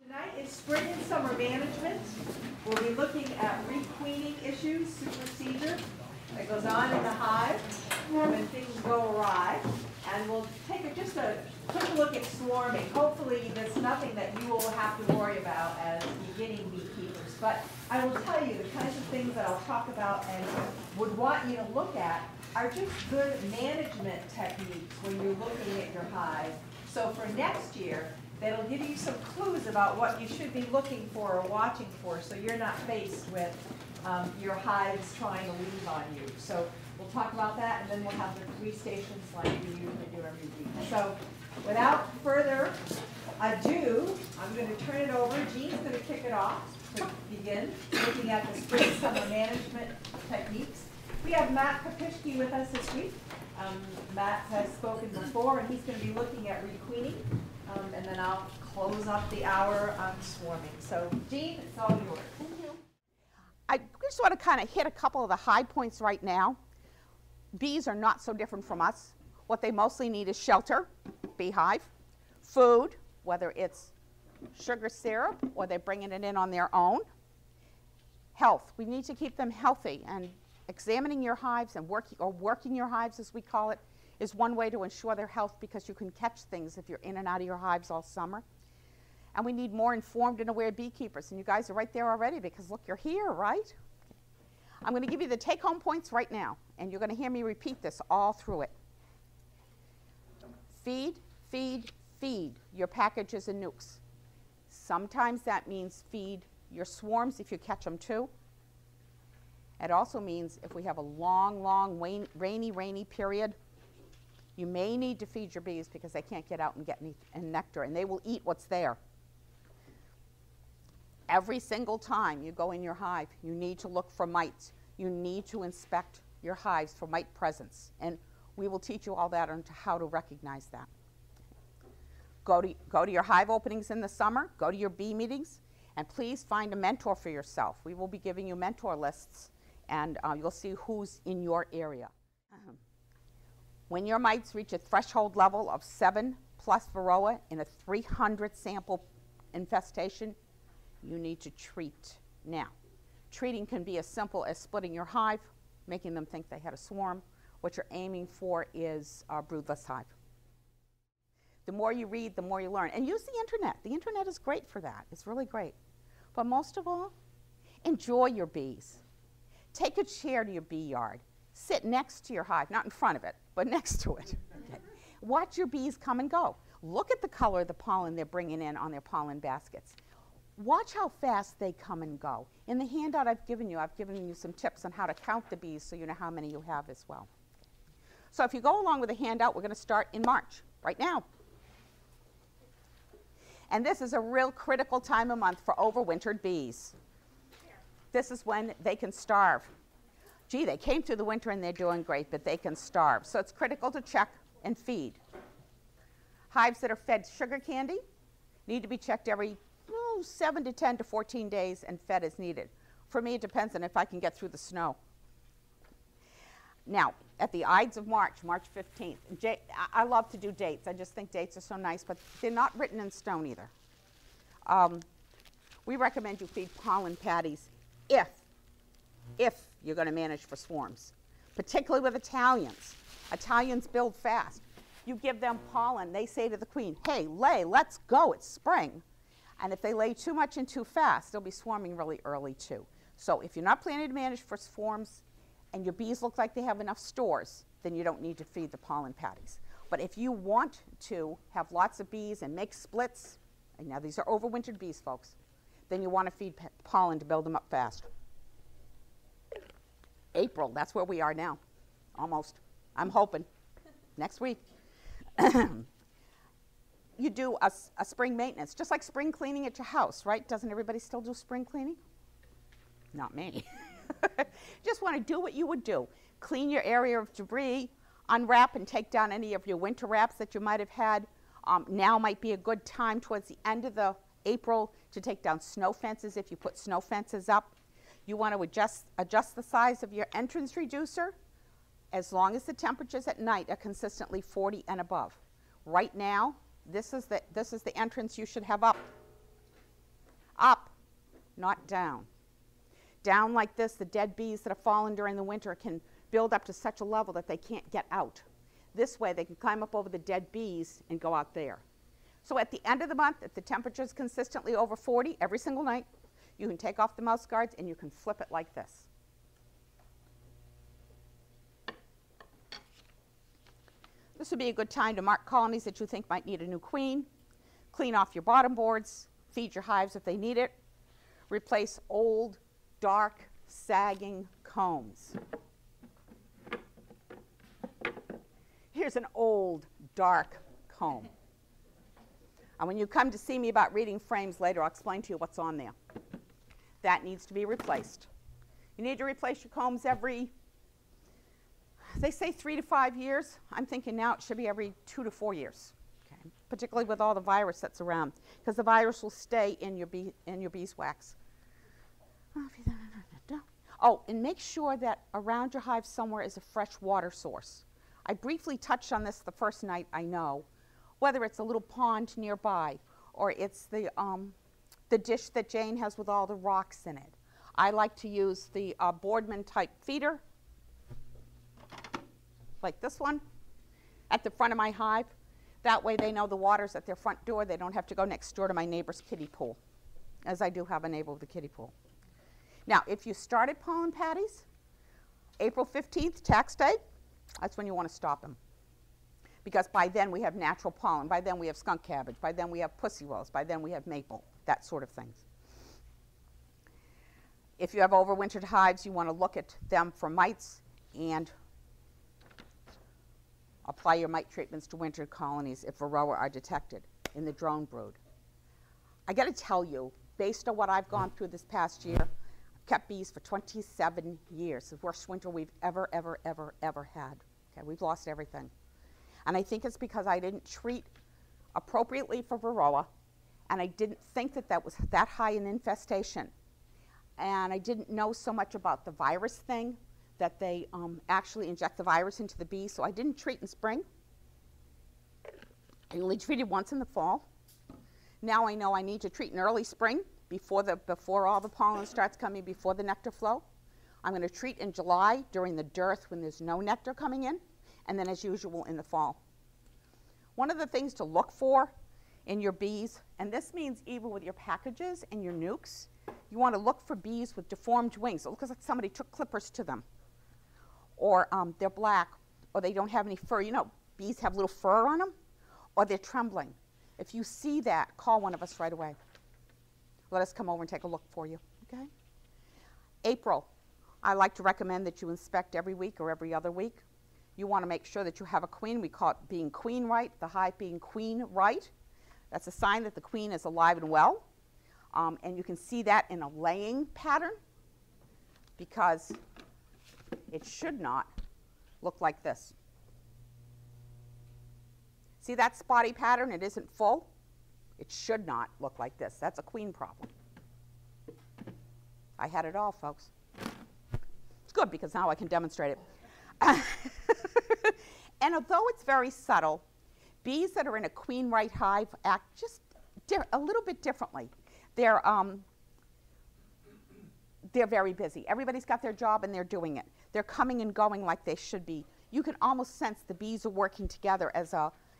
Tonight is spring and summer management. We'll be looking at requeening issues, supersedure that goes on in the hive when things go awry. And we'll take just a quick look at swarming. Hopefully that's nothing that you will have to worry about as beginning beekeepers. But I will tell you the kinds of things that I'll talk about and would want you to look at are just good management techniques when you're looking at your hive. So for next year, that'll give you some clues about what you should be looking for or watching for, so you're not faced with your hives trying to leave on you. So we'll talk about that, and then we'll have the 3 stations like we usually do every week. So without further ado, I'm going to turn it over. Jean's going to kick it off to begin looking at the spring-summer management techniques. We have Matt Kopishke with us this week. Matt has spoken before, and he's going to be looking at requeening. And then I'll close up the hour on swarming. So, Jean, it's all yours. Thank you. I just want to kind of hit a couple of the high points right now. Bees are not so different from us. What they mostly need is shelter, beehive, food, whether it's sugar syrup or they're bringing it in on their own. Health. We need to keep them healthy, and examining your hives and working your hives, as we call it, is one way to ensure their health, because you can catch things if you're in and out of your hives all summer. And we need more informed and aware beekeepers. And you guys are right there already, because look, you're here, right? I'm going to give you the take-home points right now, and you're going to hear me repeat this all through it. Feed, feed, feed your packages and nukes. Sometimes that means feed your swarms if you catch them too. It also means if we have a long, long, rainy period, you may need to feed your bees because they can't get out and get any nectar, and they will eat what's there. Every single time you go in your hive, you need to look for mites. You need to inspect your hives for mite presence, and we will teach you all that on how to recognize that. Go to your hive openings in the summer, go to your bee meetings, and please find a mentor for yourself. We will be giving you mentor lists, and you'll see who's in your area. When your mites reach a threshold level of 7+ varroa in a 300 sample infestation, you need to treat. Now, treating can be as simple as splitting your hive, making them think they had a swarm. What you're aiming for is a broodless hive. The more you read, the more you learn. And use the internet. The internet is great for that. It's really great. But most of all, enjoy your bees. Take a chair to your bee yard. Sit next to your hive, not in front of it, but next to it. Okay. Watch your bees come and go. Look at the color of the pollen they're bringing in on their pollen baskets. Watch how fast they come and go. In the handout I've given you some tips on how to count the bees so you know how many you have as well. So if you go along with the handout, we're going to start in March, right now. And this is a real critical time of month for overwintered bees. This is when they can starve. Gee, they came through the winter and they're doing great, but they can starve. So it's critical to check and feed. Hives that are fed sugar candy need to be checked every 7 to 10 to 14 days and fed as needed. For me, it depends on if I can get through the snow. Now, at the Ides of March, March 15th, I love to do dates. I just think dates are so nice, but they're not written in stone either. We recommend you feed pollen patties if you're going to manage for swarms, particularly with Italians. Italians build fast. You give them pollen, they say to the queen, hey, lay, let's go, it's spring. And if they lay too much and too fast, they'll be swarming really early too. So if you're not planning to manage for swarms and your bees look like they have enough stores, then you don't need to feed the pollen patties. But if you want to have lots of bees and make splits, and now these are overwintered bees, folks, then you want to feed pollen to build them up fast. April, that's where we are now, almost. I'm hoping, next week. You do a spring maintenance, just like spring cleaning at your house, right? Doesn't everybody still do spring cleaning? Not me. Just want to do what you would do. Clean your area of debris, unwrap and take down any of your winter wraps that you might have had. Now might be a good time towards the end of the April to take down snow fences if you put snow fences up. You want to adjust the size of your entrance reducer as long as the temperatures at night are consistently 40 and above. Right now, this is the entrance you should have up. Up, not down. Down like this, the dead bees that have fallen during the winter can build up to such a level that they can't get out. This way, they can climb up over the dead bees and go out there. So at the end of the month, if the temperature is consistently over 40 every single night, you can take off the mouse guards and you can flip it like this. This would be a good time to mark colonies that you think might need a new queen, clean off your bottom boards, feed your hives if they need it, replace old, dark, sagging combs. Here's an old, dark comb. And when you come to see me about reading frames later, I'll explain to you what's on there. That needs to be replaced. You need to replace your combs every, they say 3 to 5 years. I'm thinking now it should be every 2 to 4 years, okay? Particularly with all the virus that's around, because the virus will stay in your beeswax. Oh, and make sure that around your hive somewhere is a fresh water source. I briefly touched on this the first night, I know. Whether it's a little pond nearby or it's the dish that Jane has with all the rocks in it. I like to use the Boardman type feeder, like this one, at the front of my hive. That way they know the water's at their front door. They don't have to go next door to my neighbor's kiddie pool, as I do have a neighbor with a kiddie pool. Now, if you started pollen patties, April 15th, tax day, that's when you want to stop them. Because by then we have natural pollen. By then we have skunk cabbage. By then we have pussy willows. By then we have maple, that sort of things. If you have overwintered hives, you want to look at them for mites and apply your mite treatments to winter colonies if varroa are detected in the drone brood. I got to tell you, based on what I've gone through this past year, I've kept bees for 27 years, the worst winter we've ever had. Okay, we've lost everything. And I think it's because I didn't treat appropriately for varroa, and I didn't think that that was that high an infestation. And I didn't know so much about the virus thing, that they actually inject the virus into the bee, so I didn't treat in spring. I only treated once in the fall. Now I know I need to treat in early spring, before all the pollen starts coming, before the nectar flow. I'm going to treat in July during the dearth when there's no nectar coming in, and then as usual in the fall. One of the things to look for in your bees, and this means even with your packages and your nukes, you want to look for bees with deformed wings. It looks like somebody took clippers to them, or they're black, or they don't have any fur. You know, bees have little fur on them, or they're trembling. If you see that, call one of us right away. Let us come over and take a look for you, okay? April, I like to recommend that you inspect every week or every other week. You want to make sure that you have a queen. We call it being queen right, the hive being queen right. That's a sign that the queen is alive and well. And you can see that in a laying pattern, because it should not look like this. See that spotty pattern? It isn't full. It should not look like this. That's a queen problem. I had it all, folks. It's good because now I can demonstrate it. And although it's very subtle, bees that are in a queen right hive act just a little bit differently. They're very busy. Everybody's got their job and they're doing it. They're coming and going like they should be. You can almost sense the bees are working together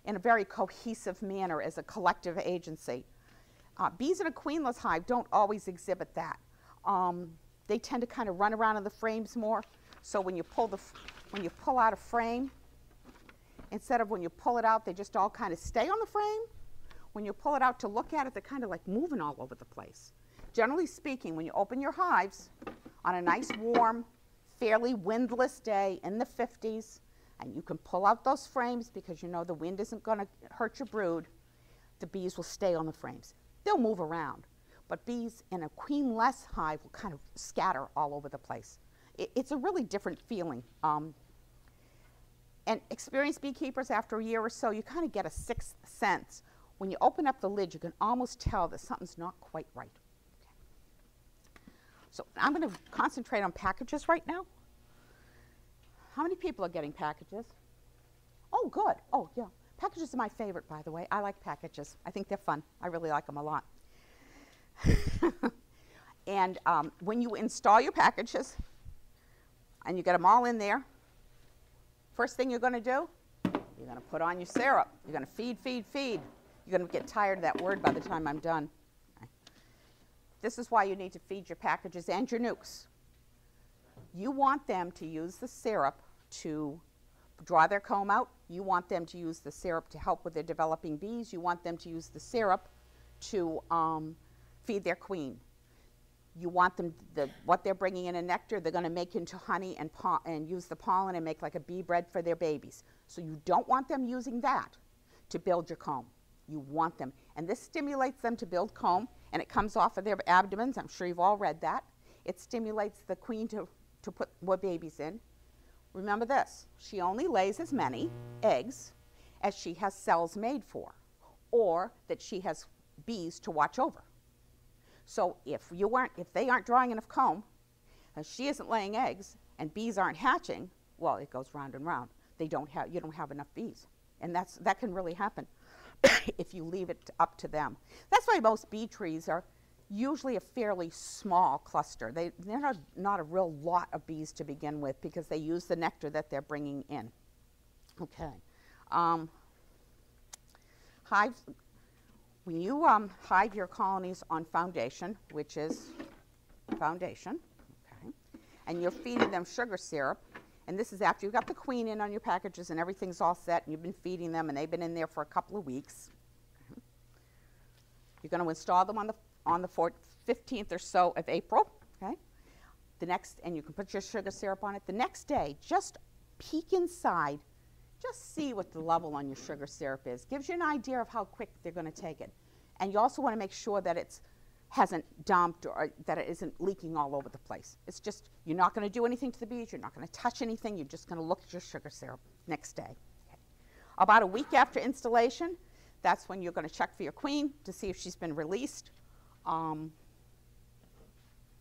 in a very cohesive manner as a collective agency. Bees in a queenless hive don't always exhibit that. They tend to kind of run around in the frames more. So when you pull out a frame, instead of when you pull it out, they just all kind of stay on the frame. When you pull it out to look at it, they're kind of like moving all over the place. Generally speaking, when you open your hives on a nice, warm, fairly windless day in the 50s, and you can pull out those frames because you know the wind isn't going to hurt your brood, the bees will stay on the frames. They'll move around, but bees in a queenless hive will kind of scatter all over the place. It's a really different feeling. And experienced beekeepers, after a year or so, you kind of get a sixth sense. When you open up the lid, you can almost tell that something's not quite right. Okay. So I'm going to concentrate on packages right now. How many people are getting packages? Oh, good. Oh, yeah. Packages are my favorite, by the way. I like packages. I think they're fun. I really like them a lot. And when you install your packages and you get them all in there, first thing you're going to do, you're going to put on your syrup. You're going to feed, feed, feed. You're going to get tired of that word by the time I'm done. Okay. This is why you need to feed your packages and your nukes. You want them to use the syrup to draw their comb out. You want them to use the syrup to help with their developing bees. You want them to use the syrup to feed their queen. You want them, what they're bringing in nectar, they're going to make into honey and use the pollen and make like a bee bread for their babies. So you don't want them using that to build your comb. You want them. And this stimulates them to build comb, and it comes off of their abdomens. I'm sure you've all read that. It stimulates the queen to put more babies in. Remember this, she only lays as many eggs as she has cells made for, or that she has bees to watch over. So if they aren't drawing enough comb, she isn't laying eggs, and bees aren't hatching, well, it goes round and round. You don't have enough bees. And that can really happen if you leave it up to them. That's why most bee trees are usually a fairly small cluster. They're not a real lot of bees to begin with because they use the nectar that they're bringing in. Okay. Hives. When you hive your colonies on foundation, which is foundation, okay, and you're feeding them sugar syrup, and this is after you've got the queen in on your packages and everything's all set and you've been feeding them and they've been in there for a couple of weeks. Okay. You're going to install them on the 15th or so of April. Okay. And you can put your sugar syrup on it. The next day, just peek inside. Just see what the level on your sugar syrup is. Gives you an idea of how quick they're going to take it. And you also want to make sure that it hasn't dumped or that it isn't leaking all over the place. It's just, you're not going to do anything to the bees. You're not going to touch anything. You're just going to look at your sugar syrup next day. Okay. About a week after installation, that's when you're going to check for your queen to see if she's been released.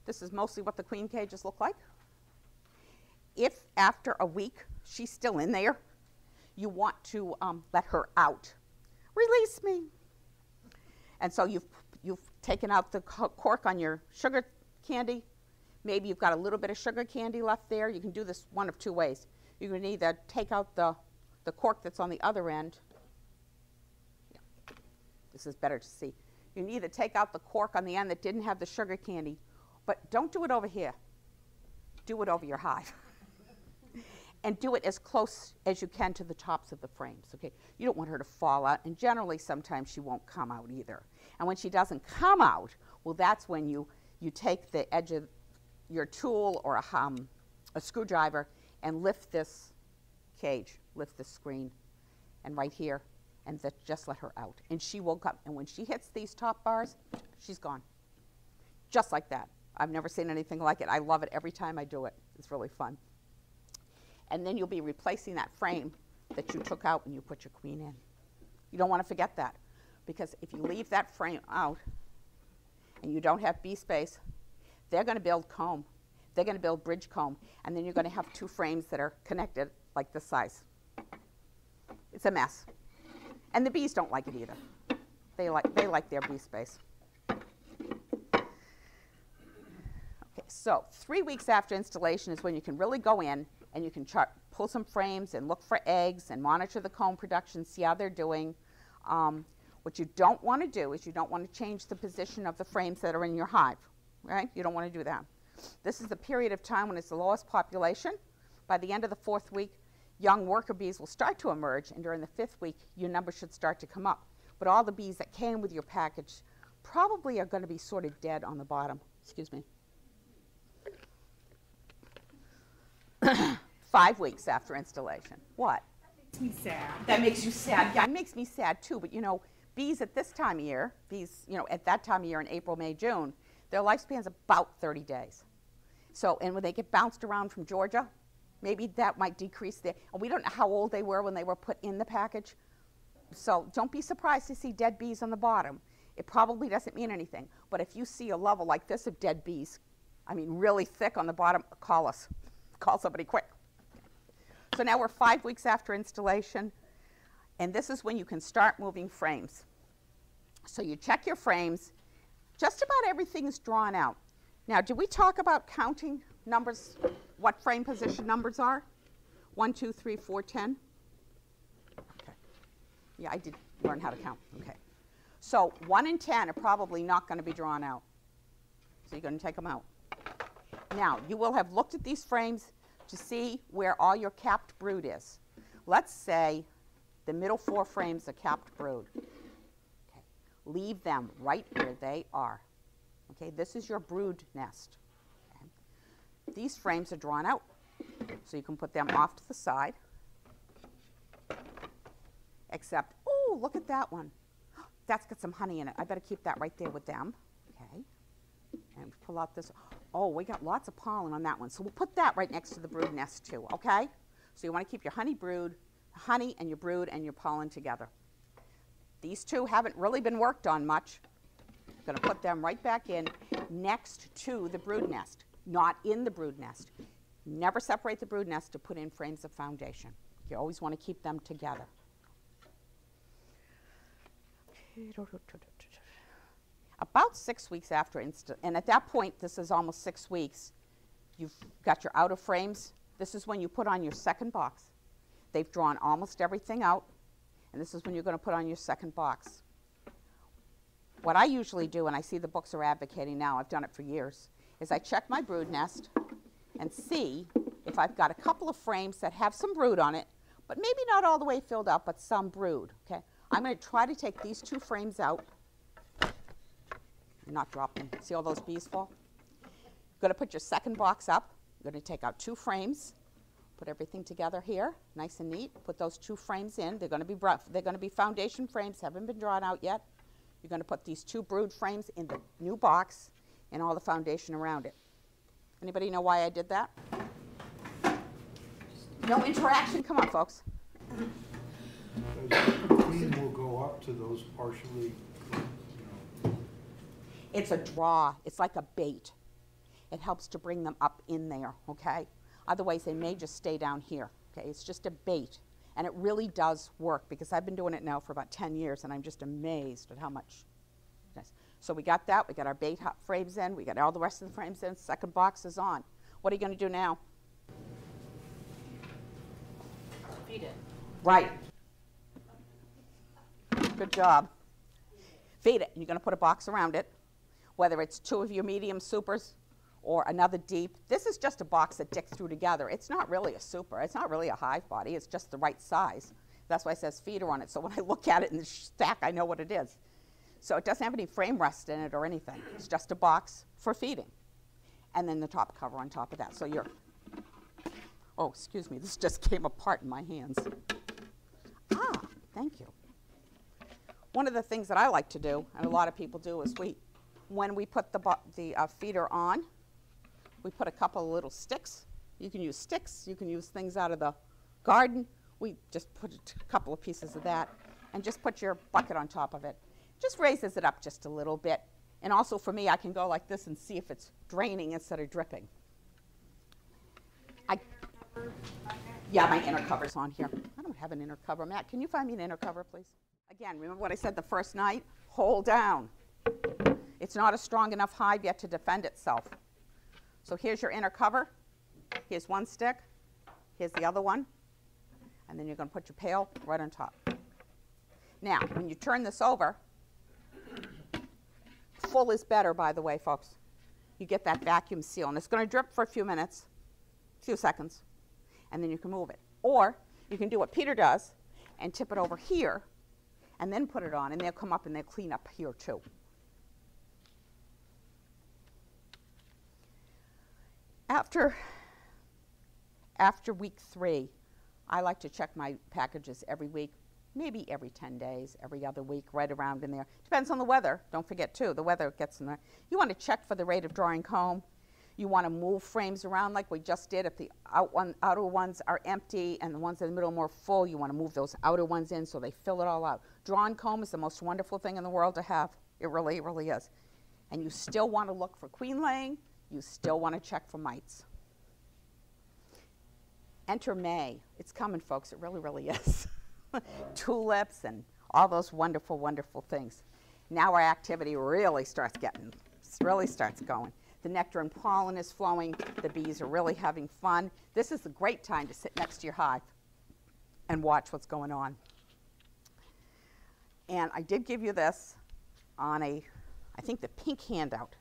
This is mostly what the queen cages look like. If after a week she's still in there, you want to let her out. Release me. And so you've taken out the cork on your sugar candy. Maybe you've got a little bit of sugar candy left there. You can do this one of two ways. You can either take out the cork that's on the other end. Yeah. This is better to see. You can either take out the cork on the end that didn't have the sugar candy, but don't do it over here. Do it over your hive. And do it as close as you can to the tops of the frames, okay? You don't want her to fall out, and generally sometimes she won't come out either. And when she doesn't come out, well, that's when you take the edge of your tool or a screwdriver and lift this cage, lift the screen, and right here, and just let her out. And she will come, and when she hits these top bars, she's gone. Just like that. I've never seen anything like it. I love it every time I do it. It's really fun. And then you'll be replacing that frame that you took out when you put your queen in. You don't want to forget that, because if you leave that frame out and you don't have bee space, they're going to build comb. They're going to build bridge comb, and then you're going to have two frames that are connected like this size. It's a mess. And the bees don't like it either. They like their bee space. Okay, so 3 weeks after installation is when you can really go in and you can pull some frames and look for eggs and monitor the comb production, see how they're doing. What you don't want to do is you don't want to change the position of the frames that are in your hive, right? You don't want to do that. This is the period of time when it's the lowest population. By the end of the 4th week, young worker bees will start to emerge, and during the 5th week, your numbers should start to come up. But all the bees that came with your package probably are going to be sort of dead on the bottom. Excuse me. 5 weeks after installation. What? That makes me sad. That makes you sad. Yeah, it makes me sad too. But you know, bees at this time of year, at that time of year in April, May, June, their lifespan's about 30 days. So, and when they get bounced around from Georgia, maybe that might decrease and we don't know how old they were when they were put in the package. So don't be surprised to see dead bees on the bottom. It probably doesn't mean anything. But if you see a level like this of dead bees, I mean really thick on the bottom, call us. Call somebody quick. So now we're 5 weeks after installation, and this is when you can start moving frames. So you check your frames just about everything is drawn out. Now, did we talk about counting numbers, what frame position numbers are? 1, 2, 3, 4, 10? Okay. Yeah, I did learn how to count. Okay. So 1 and 10 are probably not going to be drawn out. So you're going to take them out. Now, you will have looked at these frames to see where all your capped brood is. Let's say the middle 4 frames are capped brood. Okay. Leave them right where they are. Okay, this is your brood nest. Okay. These frames are drawn out, so you can put them off to the side. Except, oh, look at that one. That's got some honey in it. I better keep that right there with them. Okay. And pull out this. Oh, we got lots of pollen on that one. So we'll put that right next to the brood nest too, okay? So you want to keep your honey and your brood and your pollen together. These two haven't really been worked on much. I'm going to put them right back in next to the brood nest, not in the brood nest. Never separate the brood nest to put in frames of foundation. You always want to keep them together. About 6 weeks after, and at that point, this is almost 6 weeks, you've got your outer frames. This is when you put on your second box. They've drawn almost everything out, and this is when you're going to put on your second box. What I usually do, and I see the books are advocating now, I've done it for years, is I check my brood nest and see if I've got a couple of frames that have some brood on it, but maybe not all the way filled up, but some brood. Okay? I'm going to try to take these 2 frames out. Not drop them. See all those bees fall? You're going to put your second box up. You're going to take out 2 frames. Put everything together here, nice and neat. Put those 2 frames in. They're going to be foundation frames, haven't been drawn out yet. You're going to put these 2 brood frames in the new box and all the foundation around it. Anybody know why I did that? No interaction. Come on, folks. The queen will go up to those partially, It's a draw. It's like a bait. It helps to bring them up in there, okay? Otherwise, they may just stay down here, okay? It's just a bait. And it really does work because I've been doing it now for about 10 years, and I'm just amazed at how much. Nice. So we got that. We got our bait frames in. We got all the rest of the frames in. Second box is on. What are you going to do now? Feed it. Right. Good job. Feed it. You're going to put a box around it, whether it's 2 of your medium supers or another deep. This is just a box that Dick threw together. It's not really a super. It's not really a hive body. It's just the right size. That's why it says feeder on it. So when I look at it in the stack, I know what it is. So it doesn't have any frame rest in it or anything. It's just a box for feeding. And then the top cover on top of that. So you're, oh, excuse me, this just came apart in my hands. Ah, thank you. One of the things that I like to do, and a lot of people do, is when we put the feeder on, we put a couple of little sticks. You can use sticks. You can use things out of the garden. We just put a couple of pieces of that and just put your bucket on top of it. Just raises it up just a little bit. And also for me, I can go like this and see if it's draining instead of dripping. Yeah, my inner cover's on here. I don't have an inner cover. Matt, can you find me an inner cover, please? Again, remember what I said the first night? Hold down. It's not a strong enough hive yet to defend itself. So here's your inner cover. Here's one stick. Here's the other one. And then you're going to put your pail right on top. Now, when you turn this over, full is better, by the way, folks. You get that vacuum seal. And it's going to drip for a few minutes, a few seconds, and then you can move it. Or you can do what Peter does and tip it over here and then put it on, and they'll come up and they'll clean up here too. After week 3, I like to check my packages every week, maybe every 10 days, every other week, right around in there. Depends on the weather. Don't forget, too, the weather gets in there. You want to check for the rate of drawing comb. You want to move frames around like we just did. If the outer ones are empty and the ones in the middle are more full, you want to move those outer ones in so they fill it all out. Drawn comb is the most wonderful thing in the world to have. It really, really is. And you still want to look for queen laying. You still want to check for mites. Enter May. It's coming, folks. It really, really is. Tulips and all those wonderful, wonderful things. Now our activity really starts going. The nectar and pollen is flowing. The bees are really having fun. This is a great time to sit next to your hive and watch what's going on. And I did give you this on I think the pink handout.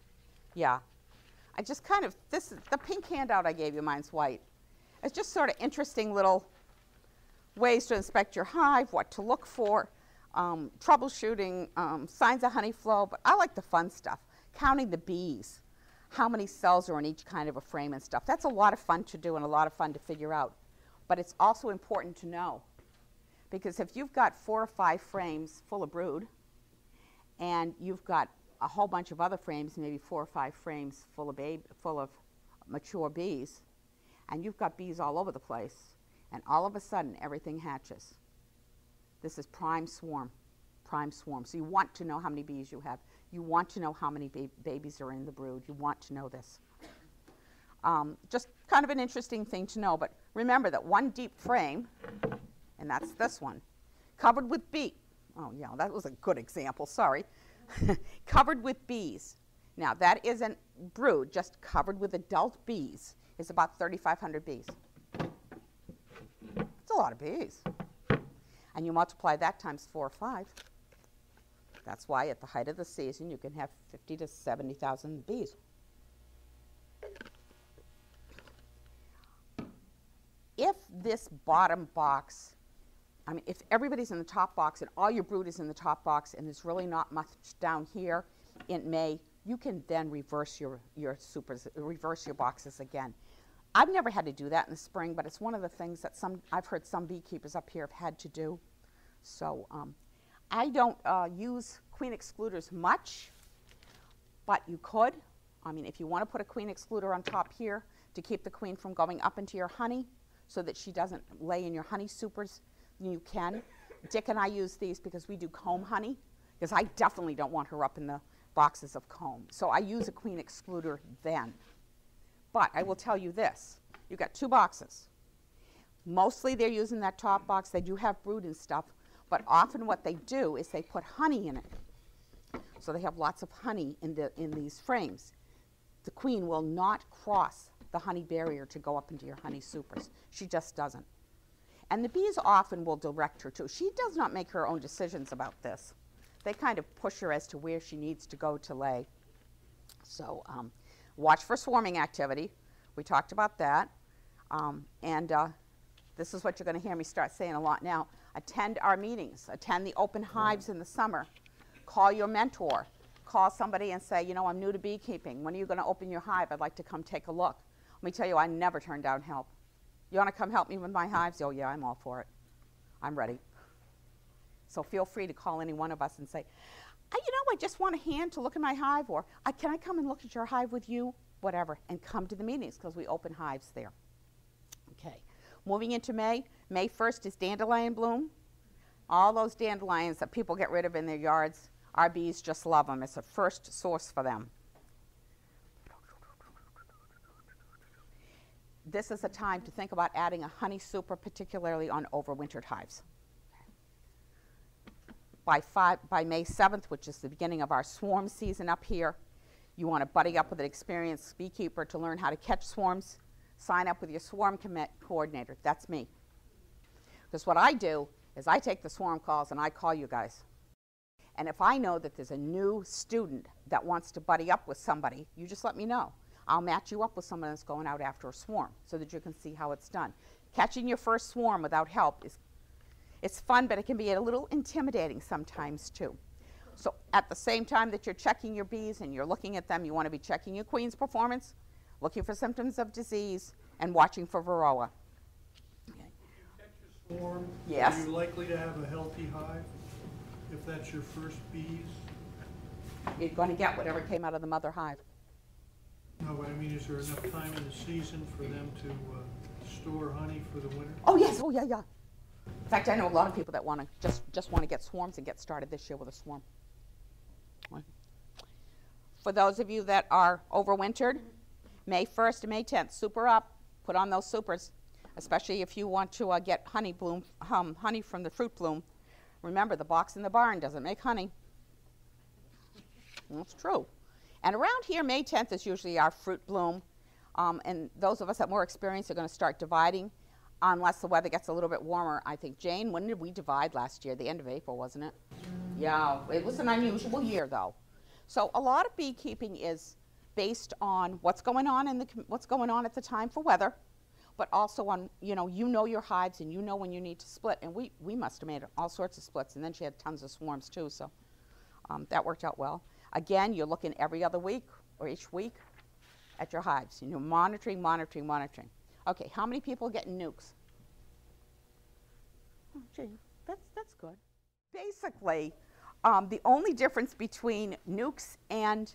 Yeah. The pink handout I gave you, mine's white. It's just sort of interesting little ways to inspect your hive, what to look for, troubleshooting, signs of honey flow, but I like the fun stuff. Counting the bees, how many cells are in each kind of a frame and stuff. That's a lot of fun to do and a lot of fun to figure out. But it's also important to know, because if you've got 4 or 5 frames full of brood, and you've got a whole bunch of other frames, maybe 4 or 5 frames full of mature bees, and you've got bees all over the place, and all of a sudden everything hatches. This is prime swarm, prime swarm. So you want to know how many bees you have. You want to know how many babies are in the brood. You want to know this. Just kind of an interesting thing to know, but remember that one deep frame, and that's this one, covered with oh yeah, that was a good example, sorry. Covered with bees. Now that isn't brood, just covered with adult bees, is about 3,500 bees. It's a lot of bees. And you multiply that times 4 or 5. That's why at the height of the season you can have 50 to 70,000 bees. If this bottom box, if everybody's in the top box and all your brood is in the top box and there's really not much down here in May, you can then reverse your boxes again. I've never had to do that in the spring, but it's one of the things that I've heard some beekeepers up here have had to do. So I don't use queen excluders much, but you could. If you want to put a queen excluder on top here to keep the queen from going up into your honey so that she doesn't lay in your honey supers, then you can. Dick and I use these because we do comb honey, because I definitely don't want her up in the boxes of comb. So I use a queen excluder then. But I will tell you this, you've got 2 boxes. Mostly they're using that top box. They do have brood and stuff, but often what they do is they put honey in it. So they have lots of honey in these frames. The queen will not cross the honey barrier to go up into your honey supers. She just doesn't. And the bees often will direct her too. She does not make her own decisions about this. They kind of push her as to where she needs to go to lay. So watch for swarming activity. We talked about that. This is what you're going to hear me start saying a lot now. Attend our meetings. Attend the open hives in the summer. Call your mentor. Call somebody and say, I'm new to beekeeping. When are you going to open your hive? I'd like to come take a look. Let me tell you, I never turn down help. You want to come help me with my hives? Oh, yeah, I'm all for it. I'm ready. So feel free to call any one of us and say, I just want a hand to look at my hive, or can I come and look at your hive with you? Whatever, and come to the meetings because we open hives there. Okay, moving into May. May 1st is dandelion bloom. All those dandelions that people get rid of in their yards, our bees just love them. It's a first source for them. This is a time to think about adding a honey super, particularly on overwintered hives. By May 7th, which is the beginning of our swarm season up here, you want to buddy up with an experienced beekeeper to learn how to catch swarms. Sign up with your swarm coordinator. That's me. Because what I do is I take the swarm calls and I call you guys. And if I know that there's a new student that wants to buddy up with somebody, you just let me know. I'll match you up with someone that's going out after a swarm so that you can see how it's done. Catching your first swarm without help it's fun, but it can be a little intimidating sometimes too. So at the same time that you're checking your bees and you're looking at them, you want to be checking your queen's performance, looking for symptoms of disease, and watching for varroa. Okay. Catch a swarm. Yes. Are you likely to have a healthy hive if that's your first bees? You're going to get whatever came out of the mother hive. No, but is there enough time in the season for them to store honey for the winter? Oh yes, oh yeah. In fact, I know a lot of people that want to just want to get swarms and get started this year with a swarm. For those of you that are overwintered, May 1st to May 10th, super up. Put on those supers, especially if you want to get honey from the fruit bloom. Remember, the box in the barn doesn't make honey. That's true. And around here, May 10th is usually our fruit bloom. And those of us that have more experience are going to start dividing unless the weather gets a little bit warmer. I think, Jane, when did we divide last year? The end of April, wasn't it? Yeah, it was an unusual year, though. So a lot of beekeeping is based on what's going on at the time for weather, but also on, you know your hives and you know when you need to split. And we must have made all sorts of splits, and then she had tons of swarms too, so that worked out well. Again, you're looking every other week or each week at your hives, and you're monitoring. Okay, how many people are getting nukes? Oh, gee, that's good. Basically, the only difference between nukes and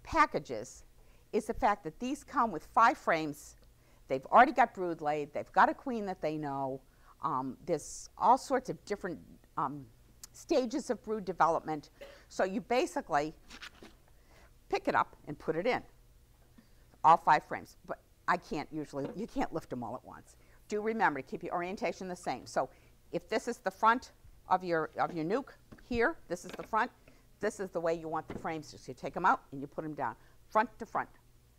packages is the fact that these come with 5 frames. They've already got brood laid. They've got a queen that they know. There's all sorts of different stages of brood development. So you basically pick it up and put it in. All 5 frames. But you can't lift them all at once. Do remember to keep your orientation the same. So if this is the front of your nuke here, this is the front, this is the way you want the frames to. So you take them out and you put them down, front to front,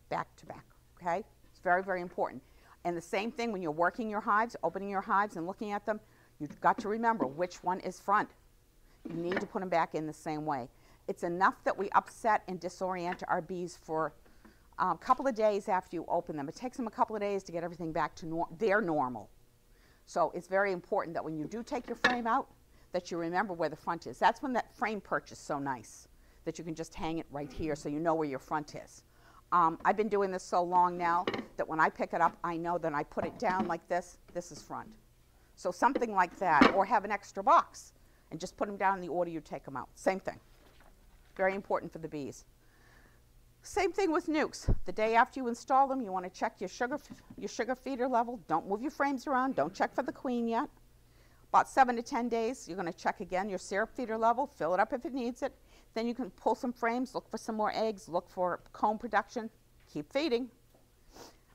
back to back, okay? It's very, very important. And the same thing when you're working your hives, opening your hives and looking at them, you've got to remember which one is front. You need to put them back in the same way. It's enough that we upset and disorient our bees for a couple of days after you open them. It takes them a couple of days to get everything back to their normal. So it's very important that when you do take your frame out, that you remember where the front is. That's when that frame perch is so nice, that you can just hang it right here so you know where your front is. I've been doing this so long now that when I pick it up, I know that I put it down like this is front. So something like that, or have an extra box and just put them down in the order you take them out. Same thing. Very important for the bees. Same thing with nukes. The day after you install them, you want to check your sugar feeder level. Don't move your frames around. Don't check for the queen yet. About 7 to 10 days, you're going to check again your syrup feeder level, fill it up if it needs it. Then you can pull some frames, look for some more eggs, look for comb production, keep feeding.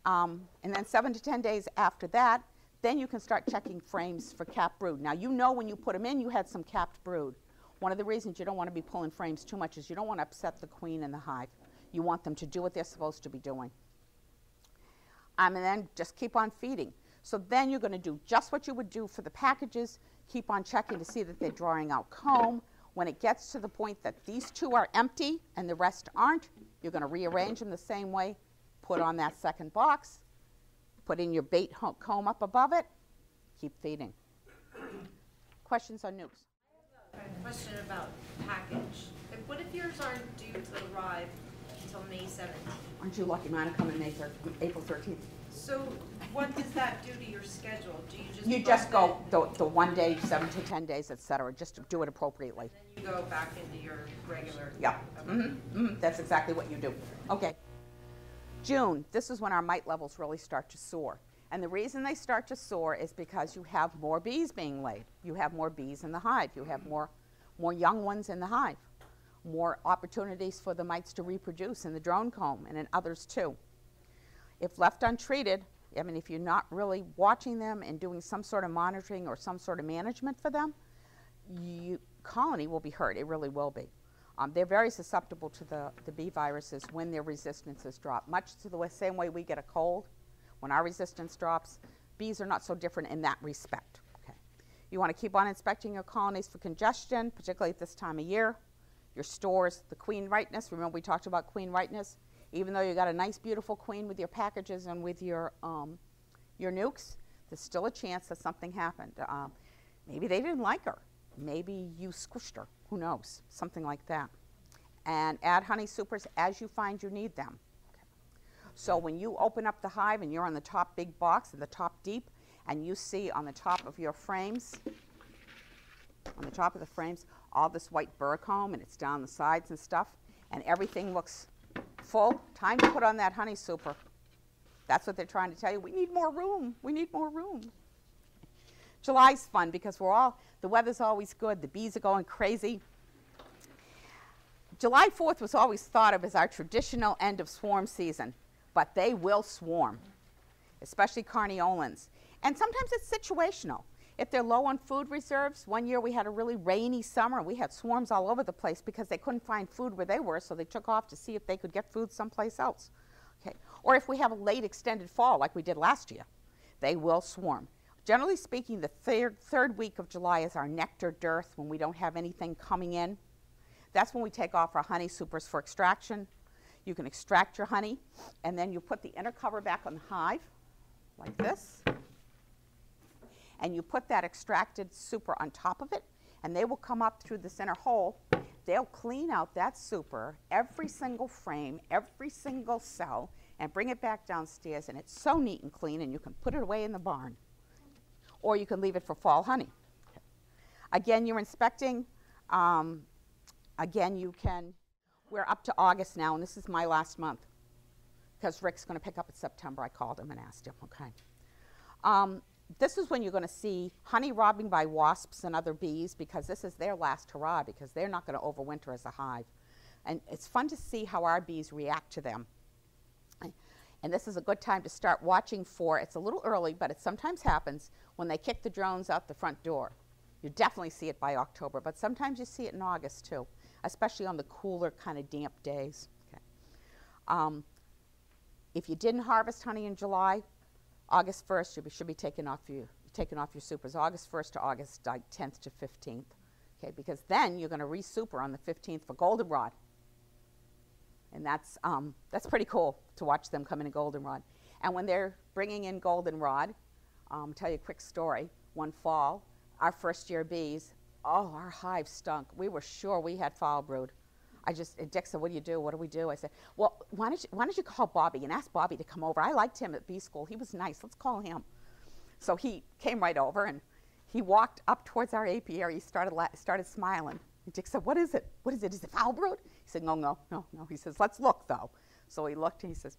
And then 7 to 10 days after that, then you can start checking frames for capped brood. Now, you know when you put them in, you had some capped brood. One of the reasons you don't want to be pulling frames too much is you don't want to upset the queen and the hive. You want them to do what they're supposed to be doing. And then just keep on feeding. So then you're going to do just what you would do for the packages. Keep on checking to see that they're drawing out comb. When it gets to the point that these 2 are empty and the rest aren't, you're going to rearrange them the same way. Put on that second box. Put in your bait comb up above it. Keep feeding. Questions on nukes? I have a question about package. What if yours aren't due to arrive until May 7th? Aren't you lucky? Mine are coming April 13th. So what does that do to your schedule? Do you just You just go the 1 day, 7 to 10 days, etc. Just to do it appropriately. And then you go back into your regular. Yeah. Okay. That's exactly what you do. Okay. June, this is when our mite levels really start to soar. And the reason they start to soar is because you have more bees being laid. You have more bees in the hive. You have more young ones in the hive. More opportunities for the mites to reproduce in the drone comb and in others too. If left untreated, I mean, if you're not really watching them and doing some sort of monitoring or some sort of management for them, colony will be hurt. It really will be. They're very susceptible to the bee viruses when their resistances drop, much to the same way we get a cold. When our resistance drops, bees are not so different in that respect. Okay. You want to keep on inspecting your colonies for congestion, particularly at this time of year. Your stores, the queen rightness. Remember we talked about queen rightness? Even though you got a nice, beautiful queen with your packages and with your nukes, there's still a chance that something happened. Maybe they didn't like her. Maybe you squished her. Who knows? Something like that. And add honey supers as you find you need them. Okay. So when you open up the hive and you're on the top big box and the top deep, and you see on the top of your frames, on the top of the frames, all this white burr comb, and it's down the sides and stuff, and everything looks full, time to put on that honey super. That's what they're trying to tell you. We need more room. We need more room. July's fun because the weather's always good. The bees are going crazy. July 4th was always thought of as our traditional end of swarm season, but they will swarm, especially carniolans. And sometimes it's situational. If they're low on food reserves, one year we had a really rainy summer. We had swarms all over the place because they couldn't find food where they were, so they took off to see if they could get food someplace else. Okay. Or if we have a late extended fall like we did last year, they will swarm. Generally speaking, the third week of July is our nectar dearth, when we don't have anything coming in. That's when we take off our honey supers for extraction. You can extract your honey, and then you put the inner cover back on the hive, like this. And you put that extracted super on top of it, and they will come up through this inner hole. They'll clean out that super, every single frame, every single cell, and bring it back downstairs, and it's so neat and clean, and you can put it away in the barn. Or you can leave it for fall honey. Again, you're inspecting. Again, you can, we're up to August now, and this is my last month, because Rick's going to pick up in September. I called him and asked him, okay. This is when you're going to see honey robbing by wasps and other bees, because this is their last hurrah, because they're not going to overwinter as a hive. And it's fun to see how our bees react to them. And this is a good time to start watching for, it's a little early, but it sometimes happens when they kick the drones out the front door. You definitely see it by October, but sometimes you see it in August too, especially on the cooler kind of damp days. Okay. If you didn't harvest honey in July, August 1st, you should be taking off your supers, August 1st to August 10th to 15th, okay, because then you're going to re-super on the 15th for goldenrod. And that's pretty cool to watch them come in a goldenrod. And when they're bringing in goldenrod, I'll tell you a quick story. One fall, our first year bees, oh, our hive stunk. We were sure we had foul brood. Dick said, what do you do? What do we do? I said, well, why don't you call Bobby and ask Bobby to come over? I liked him at bee school. He was nice. Let's call him. So he came right over, and he walked up towards our apiary. He started smiling. And Dick said, what is it? What is it? Is it foul brood? He said, no. He says, let's look, though. So he looked, and he says,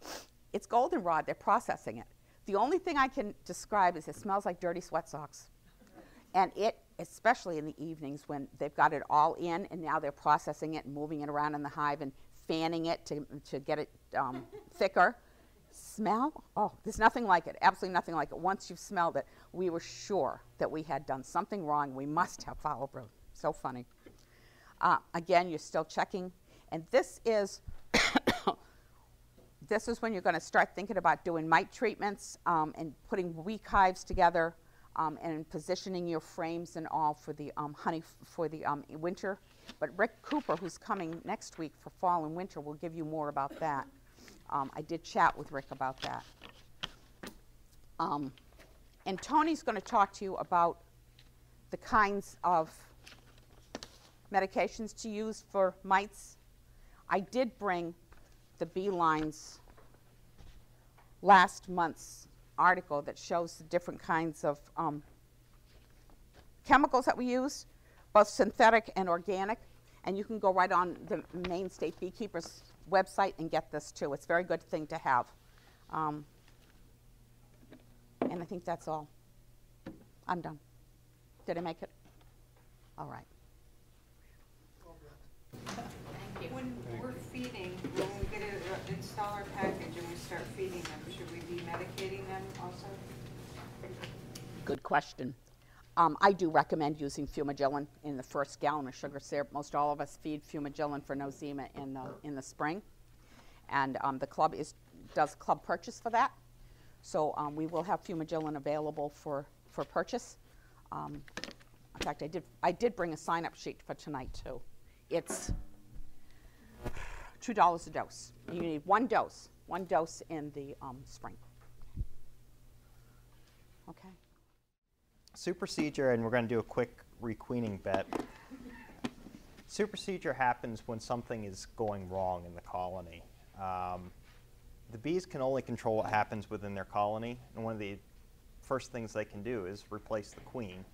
it's goldenrod. They're processing it. The only thing I can describe is it smells like dirty sweat socks. And it, especially in the evenings when they've got it all in, and now they're processing it and moving it around in the hive and fanning it to get it thicker. Smell? Oh, there's nothing like it. Absolutely nothing like it. Once you've smelled it, we were sure that we had done something wrong. We must have foul brood. So funny. Again, you're still checking. And this is this is when you're going to start thinking about doing mite treatments and putting weak hives together and positioning your frames and all for the honey for the winter. But Rick Cooper, who's coming next week for fall and winter, will give you more about that. I did chat with Rick about that. And Tony's going to talk to you about the kinds of medications to use for mites. I did bring the Beeline's last month's article that shows the different kinds of chemicals that we use, both synthetic and organic. And you can go right on the Maine State Beekeepers website and get this too. It's a very good thing to have. And I think that's all. I'm done. Did I make it? All right. Thank you. When we're feeding, when we get an installer package and we start feeding them, should we be medicating them also? Good question. I do recommend using fumagillin in the first gallon of sugar syrup. Most all of us feed fumagillin for nosema in the spring, and the club does club purchase for that. So we will have fumagillin available for purchase. In fact, I did bring a sign-up sheet for tonight too. It's $2 a dose. You need one dose in the spring. Okay. Supersedure, and we're going to do a quick requeening bet. Supersedure happens when something is going wrong in the colony. The bees can only control what happens within their colony, and one of the first things they can do is replace the queen.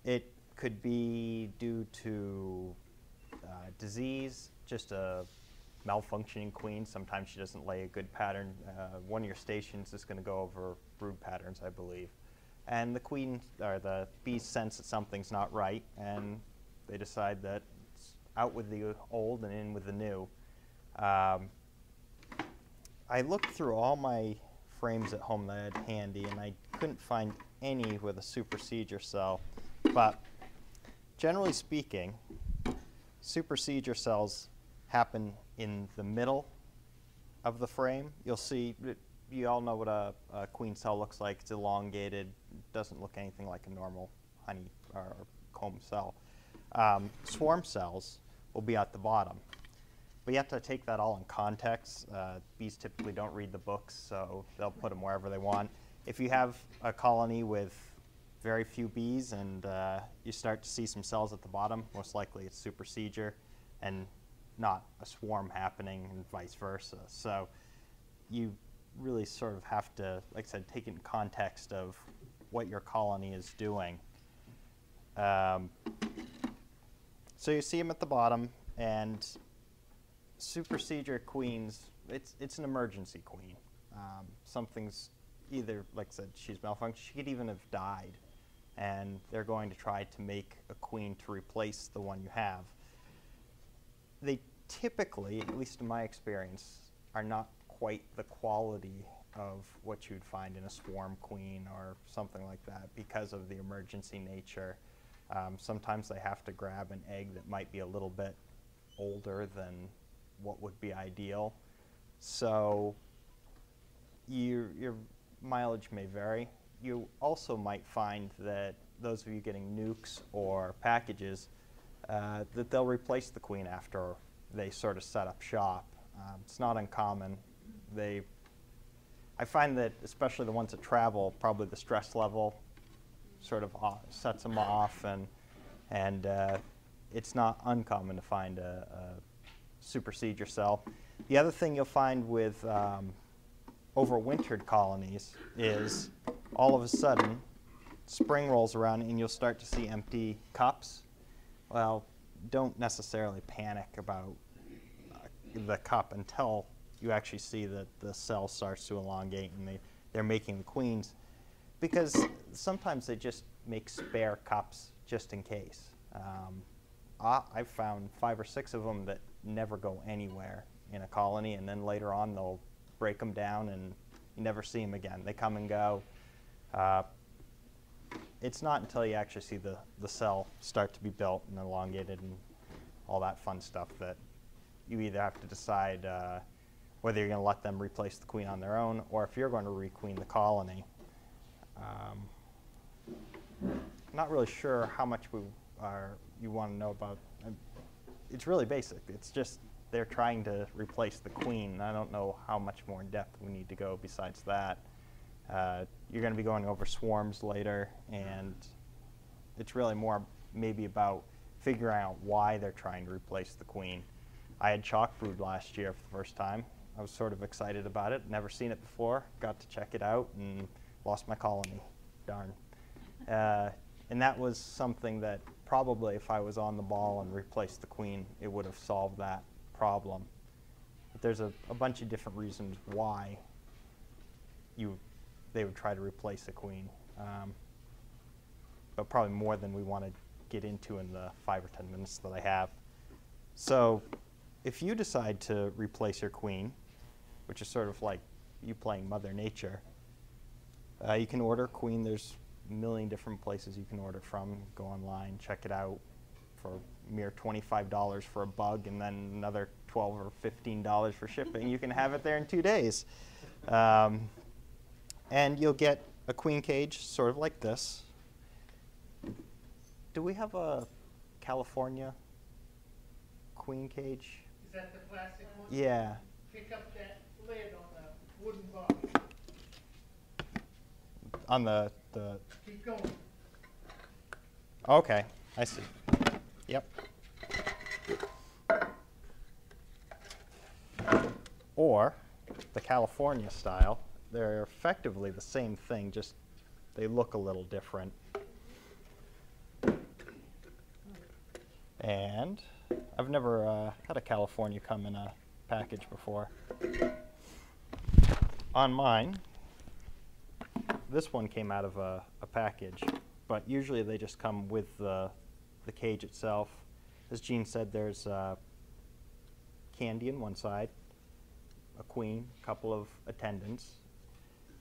It could be due to disease, just a malfunctioning queen. Sometimes she doesn't lay a good pattern. One of your stations is going to go over brood patterns, I believe. And the queen, or the bees, sense that something's not right, and they decide that it's out with the old and in with the new. I looked through all my frames at home that I had handy, and I couldn't find any with a supersedure cell. But generally speaking, supersedure cells happen in the middle of the frame. You'll see, you all know what a queen cell looks like. It's elongated, doesn't look anything like a normal honey or comb cell. Swarm cells will be at the bottom. But you have to take that all in context. Bees typically don't read the books, so they'll put them wherever they want. If you have a colony with very few bees and you start to see some cells at the bottom, most likely it's supersedure and not a swarm happening, and vice versa. So you really sort of have to, like I said, take it in context of what your colony is doing. So you see them at the bottom, and supersedure queens, it's an emergency queen. Something's either, like I said, she's malfunctioned, she could even have died, and they're going to try to make a queen to replace the one you have. They typically, at least in my experience, are not quite the quality of what you'd find in a swarm queen or something like that because of the emergency nature. Sometimes they have to grab an egg that might be a little bit older than what would be ideal. So your mileage may vary. You also might find that those of you getting nukes or packages, that they'll replace the queen after they sort of set up shop. It's not uncommon. I find that especially the ones that travel, probably the stress level sort of sets them off, and it's not uncommon to find a supersedure cell. The other thing you'll find with overwintered colonies is all of a sudden spring rolls around and you'll start to see empty cups. Well, don't necessarily panic about the cup until you actually see that the cell starts to elongate and they're making the queens, because sometimes they just make spare cups just in case. I've found 5 or 6 of them that never go anywhere in a colony, and then later on they'll break them down and you never see them again. They come and go. It's not until you actually see the cell start to be built and elongated and all that fun stuff that you either have to decide whether you're going to let them replace the queen on their own or if you're going to requeen the colony. Not really sure how much you want to know about. It's really basic. It's just they're trying to replace the queen. I don't know how much more in depth we need to go besides that. You're going to be going over swarms later, and it's really more maybe about figuring out why they're trying to replace the queen. I had chalk brood last year for the first time. I was sort of excited about it. Never seen it before. Got to check it out and lost my colony. Darn. And that was something that probably if I was on the ball and replaced the queen, it would have solved that problem. But there's a bunch of different reasons why they would try to replace a queen. But probably more than we want to get into in the 5 or 10 minutes that I have. So if you decide to replace your queen, which is sort of like you playing Mother Nature, you can order a queen. There's a million different places you can order from. Go online, check it out for a mere $25 for a bug, and then another $12 or $15 for shipping. You can have it there in 2 days. And you'll get a queen cage sort of like this. Do we have a California queen cage? Is that the plastic one? Yeah. Pick up that lid on the wooden box. On the Keep going. Okay, I see. Yep. Or the California style. They're effectively the same thing, just they look a little different. And I've never had a California come in a package before. On mine, this one came out of a package, but usually they just come with the cage itself. As Jean said, there's candy on one side, a queen, a couple of attendants.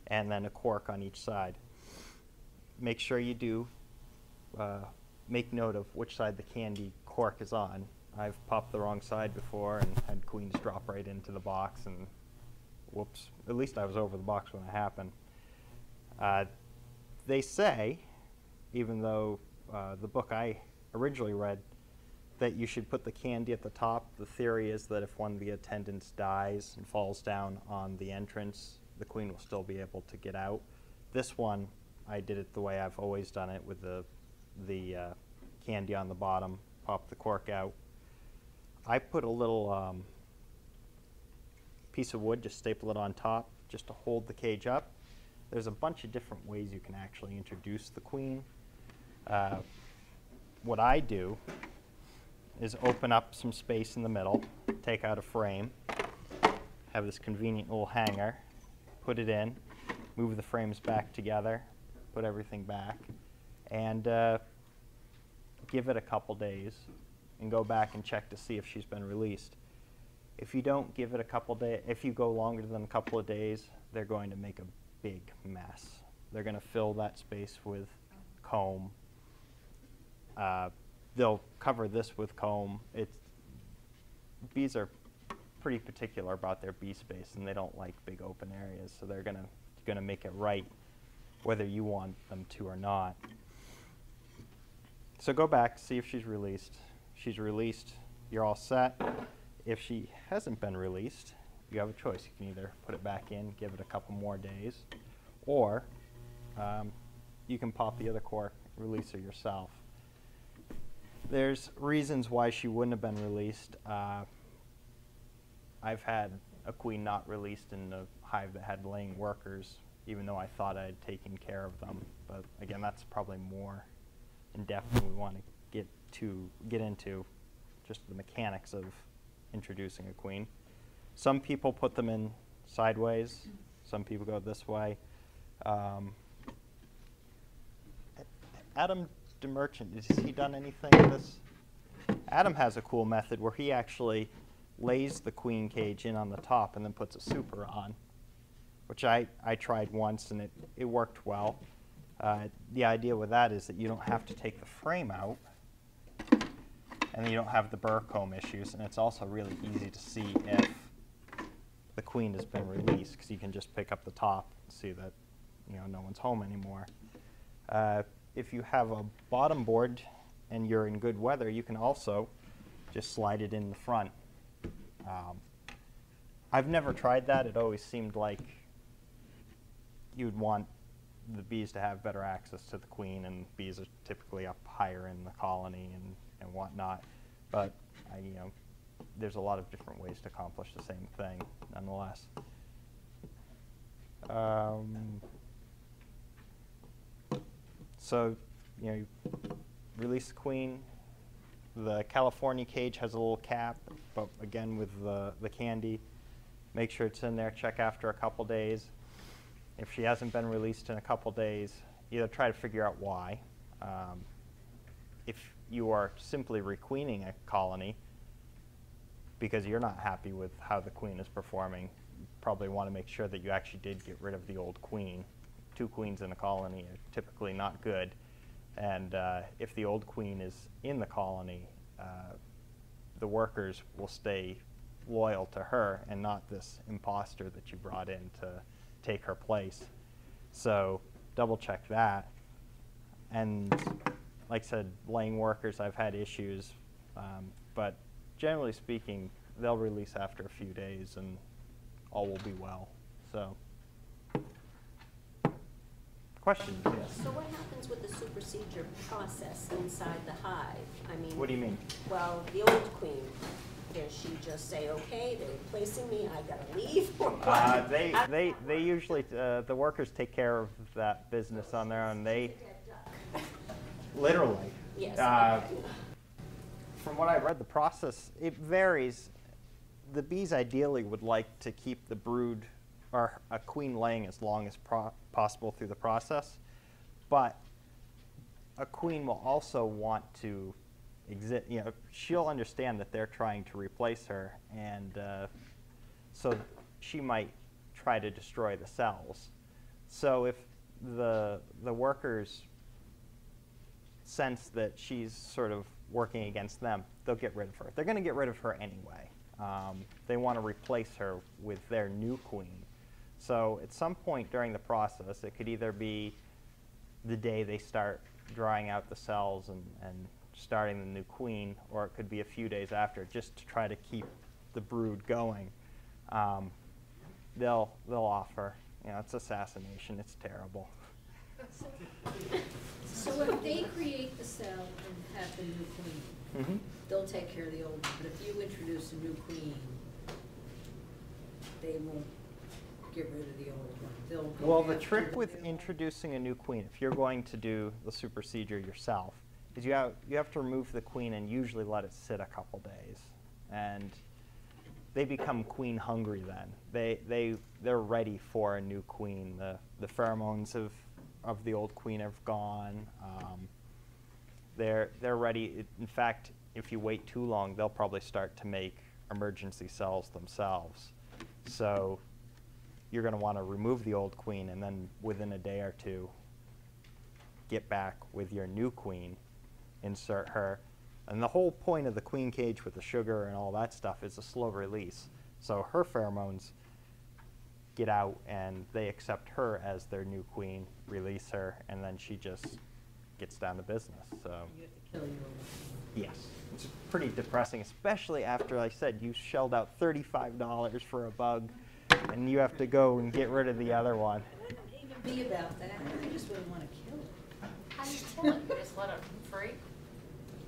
and then a cork on each side. Make sure you do make note of which side the candy cork is on. I've popped the wrong side before and had queens drop right into the box, and whoops, at least I was over the box when it happened. They say, even though the book I originally read, that you should put the candy at the top. The theory is that if one of the attendants dies and falls down on the entrance, the queen will still be able to get out. This one, I did it the way I've always done it, with the candy on the bottom, pop the cork out. I put a little piece of wood, just staple it on top, just to hold the cage up. There's a bunch of different ways you can actually introduce the queen. What I do is open up some space in the middle, take out a frame, have this convenient little hanger, put it in, move the frames back together, put everything back, and give it a couple days and go back and check to see if she's been released. If you don't give it a couple days, if you go longer than a couple of days, they're going to make a big mess. They're going to fill that space with comb. They'll cover this with comb. Bees are pretty particular about their bee space, and they don't like big open areas, so they're gonna make it right whether you want them to or not. So go back, see if she's released. She's released, you're all set. If she hasn't been released, you have a choice. You can either put it back in, give it a couple more days, or you can pop the other cork, release her yourself. There's reasons why she wouldn't have been released. I've had a queen not released in a hive that had laying workers, even though I thought I had taken care of them. But again, that's probably more in depth than we want to get into, just the mechanics of introducing a queen. Some people put them in sideways. Some people go this way. Adam DeMerchant, has he done anything with this? Adam has a cool method where he actually lays the queen cage in on the top and then puts a super on, which I tried once, and it worked well. The idea with that is that you don't have to take the frame out, and then you don't have the burr comb issues, and it's also really easy to see if the queen has been released, because you can just pick up the top and see that no one's home anymore. If you have a bottom board and you're in good weather, you can also just slide it in the front. I've never tried that. It always seemed like you'd want the bees to have better access to the queen, and bees are typically up higher in the colony and whatnot. But there's a lot of different ways to accomplish the same thing, nonetheless. So, you release the queen. The California cage has a little cap, but again with the candy, make sure it's in there, check after a couple days. If she hasn't been released in a couple days, either try to figure out why. If you are simply requeening a colony because you're not happy with how the queen is performing, you probably want to make sure that you actually did get rid of the old queen. 2 queens in a colony are typically not good. And if the old queen is in the colony, the workers will stay loyal to her and not this imposter that you brought in to take her place. So double check that. And like I said, laying workers, I've had issues, but generally speaking, they'll release after a few days and all will be well. So. Questions? Yes. So what happens with the supersedure process inside the hive? I mean, What do you mean? well, the old queen, does she just say, okay, they're replacing me, I gotta leave? Or what? They usually, the workers take care of that business on their own. They, literally. Yes. From what I read, the process, it varies. The bees ideally would like to keep the brood or a queen laying as long as possible through the process, but a queen will also want to exist. She'll understand that they're trying to replace her, and so she might try to destroy the cells. So if the workers sense that she's sort of working against them, they'll get rid of her. They're going to get rid of her anyway. They want to replace her with their new queen. So at some point during the process, it could either be the day they start drying out the cells and starting the new queen, or it could be a few days after, just to try to keep the brood going. They'll offer. You know, it's assassination. It's terrible. So if they create the cell and have the new queen, they'll take care of the old one, but if you introduce a new queen, they won't get rid of the old one. They'll go Well, the after trick with new one. introducing a new queen, if you're going to do the supersedure yourself, is you have to remove the queen and usually let it sit a couple days, and they become queen hungry then. They're ready for a new queen. The pheromones of the old queen have gone. They're ready. In fact, if you wait too long, they'll probably start to make emergency cells themselves. So you're going to want to remove the old queen, and then within a day or two, get back with your new queen, insert her. And the whole point of the queen cage with the sugar and all that stuff is a slow release. So her pheromones get out, and they accept her as their new queen, release her, and then she just gets down to business. So You have to kill your old one. yes, it's pretty depressing, especially after, like I said, you shelled out $35 for a bug, and you have to go and get rid of the other one. It wouldn't even be about that, I just wouldn't want to kill it. How do you kill it? You just let it free?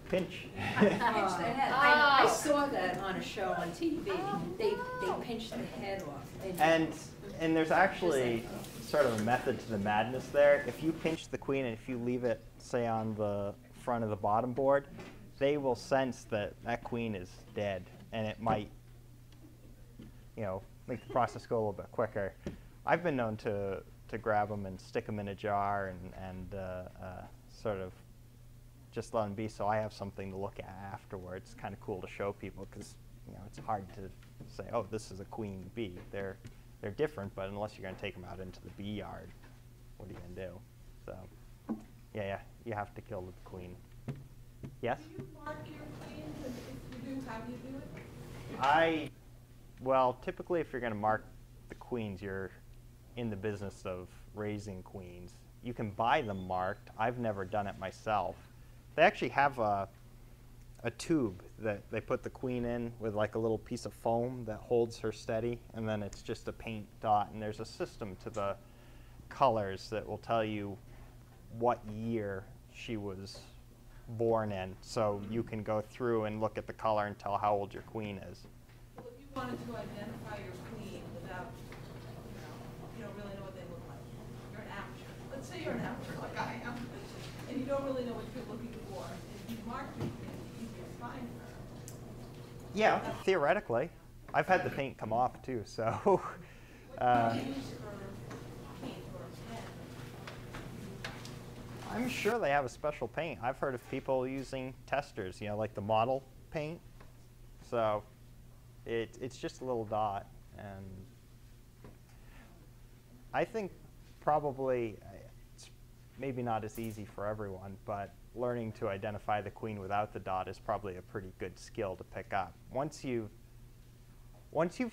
Pinch. I saw that on a show on TV. They pinched the head off. And there's actually sort of a method to the madness there. If you pinch the queen and if you leave it, say, on the front of the bottom board, they will sense that that queen is dead, and it might, you know, make the process go a little bit quicker. I've been known to grab them and stick them in a jar and sort of just let them be, so I have something to look at afterwards. It's kind of cool to show people, because you know, it's hard to say, oh, this is a queen bee. They're different, but unless you're going to take them out into the bee yard, what are you going to do? So, yeah, you have to kill the queen. Yes? Do you mark your queens, and if you do, how do you do it? Well, typically if you're going to mark the queens, you're in the business of raising queens. You can buy them marked. I've never done it myself. They actually have a tube that they put the queen in with like a little piece of foam that holds her steady, and then it's just a paint dot, and there's a system to the colors that will tell you what year she was born in, so you can go through and look at the color and tell how old your queen is. Well, if you wanted to identify your queen without, you don't really know what they look like. You're an amateur. Let's say you're an amateur like I am, and you don't really know what you're looking for. If you mark your queen, it's easier to find her. Yeah, theoretically. I've had the paint come off too, so. What do you use for paint or pen? I'm sure they have a special paint. I've heard of people using testers, you know, like the model paint. So it's just a little dot. And I think probably it's maybe not as easy for everyone, but learning to identify the queen without the dot is probably a pretty good skill to pick up. Once you've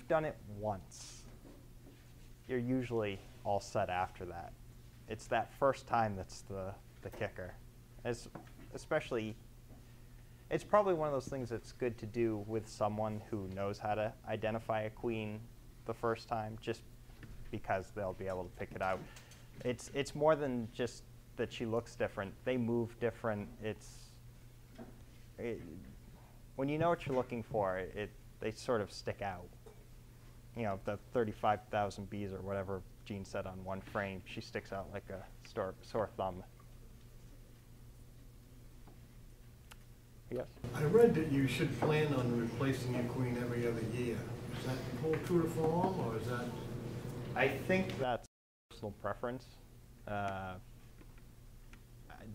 done it once, you're usually all set after that. It's that first time that's the kicker. Especially, it's probably one of those things that's good to do with someone who knows how to identify a queen the first time, just because they'll be able to pick it out. It's more than just that she looks different. They move different. When you know what you're looking for, they sort of stick out. You know, the 35,000 bees or whatever Jean said on one frame, she sticks out like a sore thumb. Yes? I read that you should plan on replacing your queen every other year. Is that hold true to form, or is that? I think that's personal preference.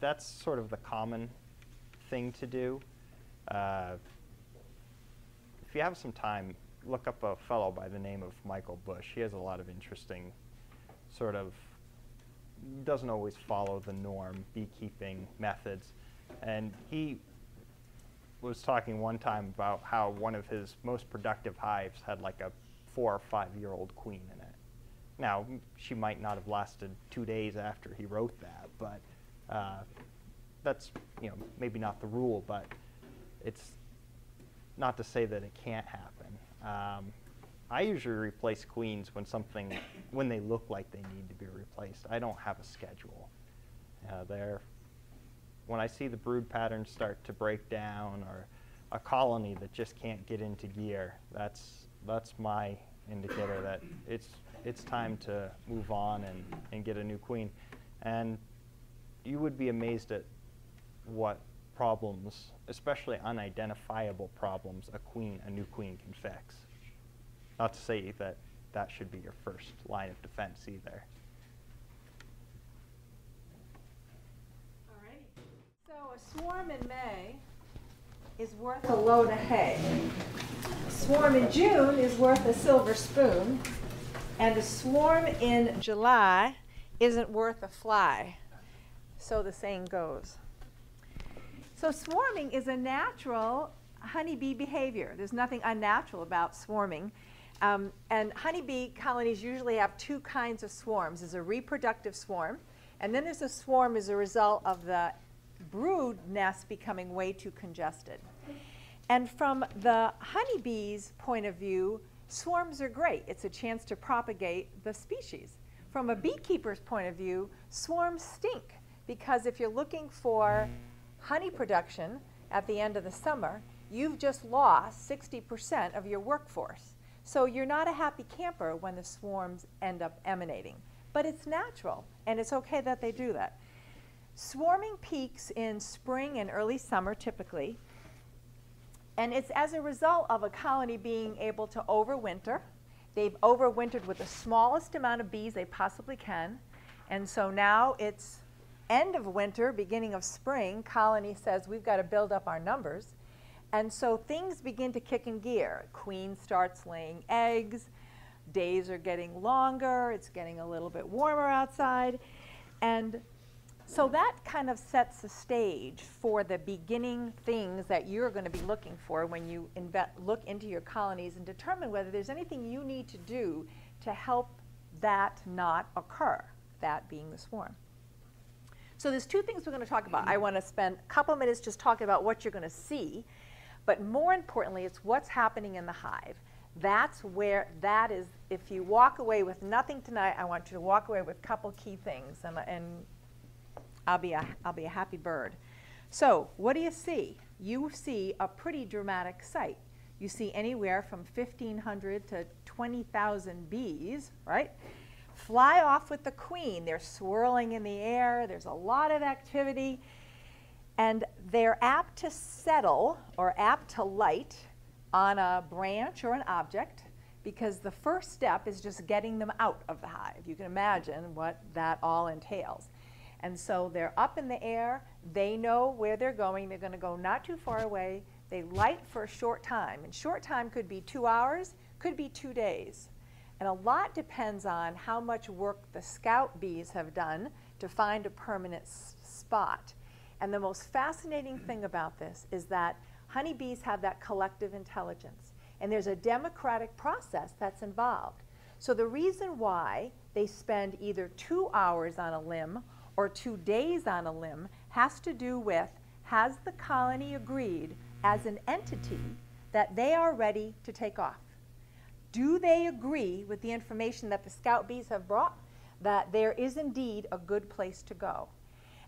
That's sort of the common thing to do. If you have some time, look up a fellow by the name of Michael Bush. He has a lot of interesting sort of doesn't always follow the norm beekeeping methods. And he was talking one time about how one of his most productive hives had like a 4 or 5-year-old queen in it. Now, she might not have lasted 2 days after he wrote that, but that's, you know, maybe not the rule, but it's not to say that it can't happen. I usually replace queens when they look like they need to be replaced. I don't have a schedule. When I see the brood patterns start to break down, or a colony that just can't get into gear, that's my indicator that it's time to move on and get a new queen. And you would be amazed at what problems, especially unidentifiable problems, a new queen can fix. Not to say that that should be your first line of defense either. Alrighty. So a swarm in May is worth a load of hay. A swarm in June is worth a silver spoon. And a swarm in July isn't worth a fly. So the saying goes. So swarming is a natural honeybee behavior. There's nothing unnatural about swarming. And honeybee colonies usually have two kinds of swarms. There's a reproductive swarm, and then there's a swarm as a result of the brood nest becoming way too congested. And from the honeybee's point of view, swarms are great. It's a chance to propagate the species. From a beekeeper's point of view, swarms stink, because if you're looking for honey production at the end of the summer, you've just lost 60% of your workforce. So you're not a happy camper when the swarms end up emanating. But it's natural, and it's okay that they do that. Swarming peaks in spring and early summer typically, and it's as a result of a colony being able to overwinter. They've overwintered with the smallest amount of bees they possibly can, and so now it's end of winter, beginning of spring. Colony says we've got to build up our numbers. And so things begin to kick in gear. Queen starts laying eggs, days are getting longer, it's getting a little bit warmer outside. And so that kind of sets the stage for the beginning things that you're going to be looking for when you look into your colonies and determine whether there's anything you need to do to help that not occur, that being the swarm. So there's two things we're going to talk about. I want to spend a couple minutes just talking about what you're going to see. But more importantly, it's what's happening in the hive. That's where that is. If you walk away with nothing tonight, I want you to walk away with a couple key things, and I'll be a happy bird. So what do you see? You see a pretty dramatic sight. You see anywhere from 1,500 to 20,000 bees, right? Fly off with the queen. They're swirling in the air. There's a lot of activity. And they're apt to settle or apt to light on a branch or an object, because the first step is just getting them out of the hive. You can imagine what that all entails. And so they're up in the air. They know where they're going. They're going to go not too far away. They light for a short time. And short time could be 2 hours, could be 2 days. And a lot depends on how much work the scout bees have done to find a permanent spot. And the most fascinating thing about this is that honeybees have that collective intelligence. And there's a democratic process that's involved. So the reason why they spend either 2 hours on a limb or 2 days on a limb has to do with, has the colony agreed as an entity that they are ready to take off? Do they agree with the information that the scout bees have brought, that there is indeed a good place to go?